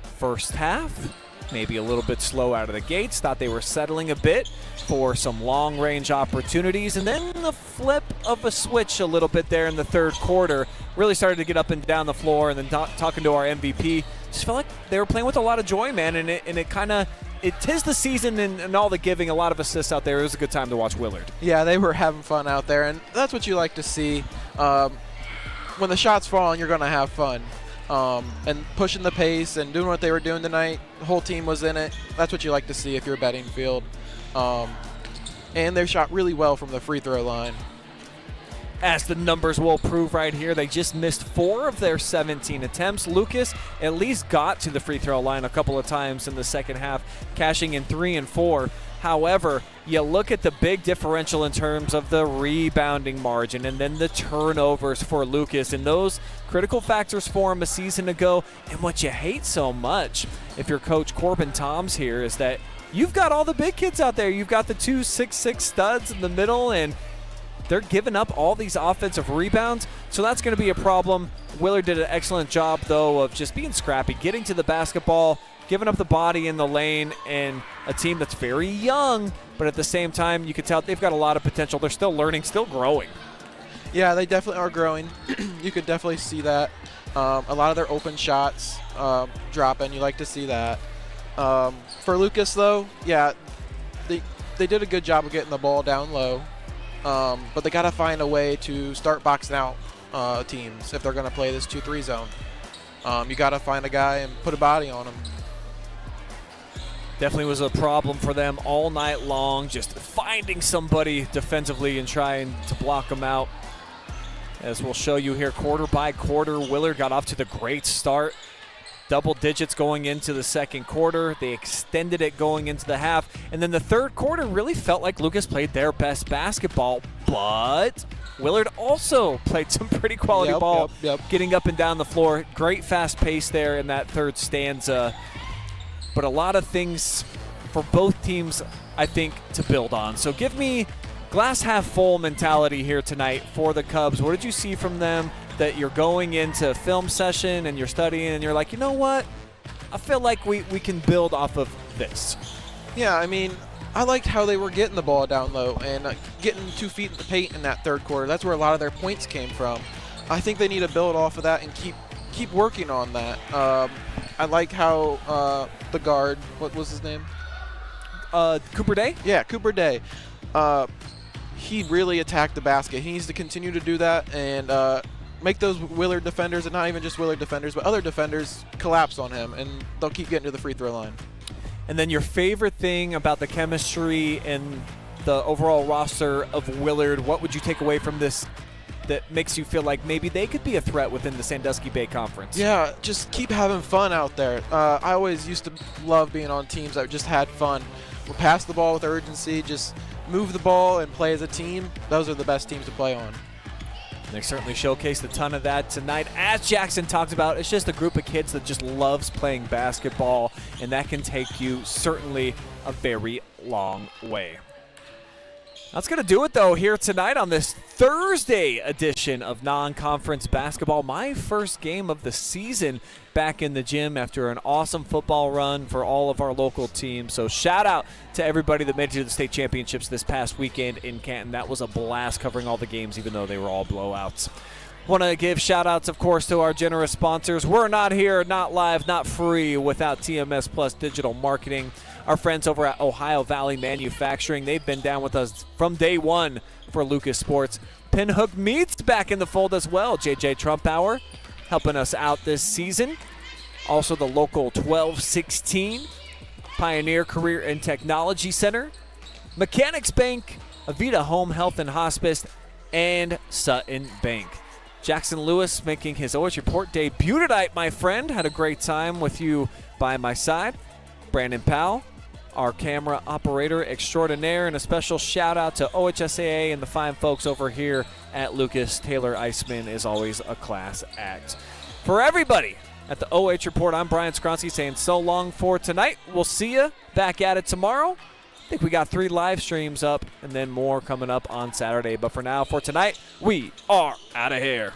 first half, maybe a little bit slow out of the gates, thought they were settling a bit for some long-range opportunities, and then the flip of a switch a little bit there in the third quarter, really started to get up and down the floor, and then talking to our MVP, just felt like they were playing with a lot of joy, man, and it kind of, it 'tis the season and all the giving, a lot of assists out there. It was a good time to watch Willard. Yeah, they were having fun out there, and that's what you like to see. When the shots fall, you're going to have fun. And pushing the pace and doing what they were doing tonight, the whole team was in it. That's what you like to see if you're Bedingfield. And they shot really well from the free throw line. As the numbers will prove right here, they just missed 4 of their 17 attempts. Lucas at least got to the free throw line a couple of times in the second half, cashing in 3 and 4. However, you look at the big differential in terms of the rebounding margin and then the turnovers for Lucas, and those critical factors for him a season ago. And what you hate so much, if you're Coach Corbin Toms here, is that you've got all the big kids out there. You've got the 2 6'6" studs in the middle, and they're giving up all these offensive rebounds, so that's going to be a problem. Willard did an excellent job, though, of just being scrappy, getting to the basketball, giving up the body in the lane, and a team that's very young, but at the same time, you can tell they've got a lot of potential. They're still learning, still growing. Yeah, they definitely are growing. You could definitely see that. A lot of their open shots dropping. You like to see that. For Lucas, though, yeah, they did a good job of getting the ball down low. But they got to find a way to start boxing out teams if they're going to play this 2-3 zone. You got to find a guy and put a body on him. Definitely was a problem for them all night long, just finding somebody defensively and trying to block them out. As we'll show you here, quarter by quarter, Willard got off to the great start. Double digits going into the second quarter. They extended it going into the half. And then the third quarter really felt like Lucas played their best basketball, but Willard also played some pretty quality ball, getting up and down the floor. Great fast pace there in that third stanza. But a lot of things for both teams, I think, to build on. So give me glass half full mentality here tonight for the Cubs. What did you see from them that you're going into film session and you're studying and you're like, you know what? I feel like we can build off of this. Yeah, I mean, I liked how they were getting the ball down low and getting 2 feet in the paint in that third quarter. That's where a lot of their points came from. I think they need to build off of that and keep working on that. I like how the guard, what was his name? Cooper Day? Yeah, Cooper Day. He really attacked the basket. He needs to continue to do that and make those Willard defenders, and not even just Willard defenders, but other defenders collapse on him, and they'll keep getting to the free throw line. And then your favorite thing about the chemistry and the overall roster of Willard, what would you take away from this that makes you feel like maybe they could be a threat within the Sandusky Bay Conference? Yeah, just keep having fun out there. I always used to love being on teams that just had fun. We'll pass the ball with urgency, just move the ball and play as a team. Those are the best teams to play on. They certainly showcased a ton of that tonight. As Jackson talked about, it's just a group of kids that just loves playing basketball, and that can take you certainly a very long way. That's going to do it, though, here tonight on this Thursday edition of Non-Conference Basketball. My first game of the season back in the gym after an awesome football run for all of our local teams. So shout out to everybody that made it to the state championships this past weekend in Canton. That was a blast covering all the games, even though they were all blowouts. Want to give shout-outs, of course, to our generous sponsors. We're not here, not live, not free without TMS Plus Digital Marketing. Our friends over at Ohio Valley Manufacturing, they've been down with us from day one for Lucas Sports. Pinhook Meats back in the fold as well. JJ Trumpauer helping us out this season. Also the local 1216 Pioneer Career and Technology Center. Mechanics Bank, Avita Home Health and Hospice, and Sutton Bank. Jackson Lewis making his OH Report debut tonight, my friend. Had a great time with you by my side. Brandon Powell, our camera operator extraordinaire, and a special shout out to OHSAA and the fine folks over here at Lucas. Taylor Eisman is always a class act. For everybody at the OH Report, I'm Brian Skowronski saying so long for tonight. We'll see you back at it tomorrow. I think we got 3 live streams up and then more coming up on Saturday. But for now, for tonight, we are out of here.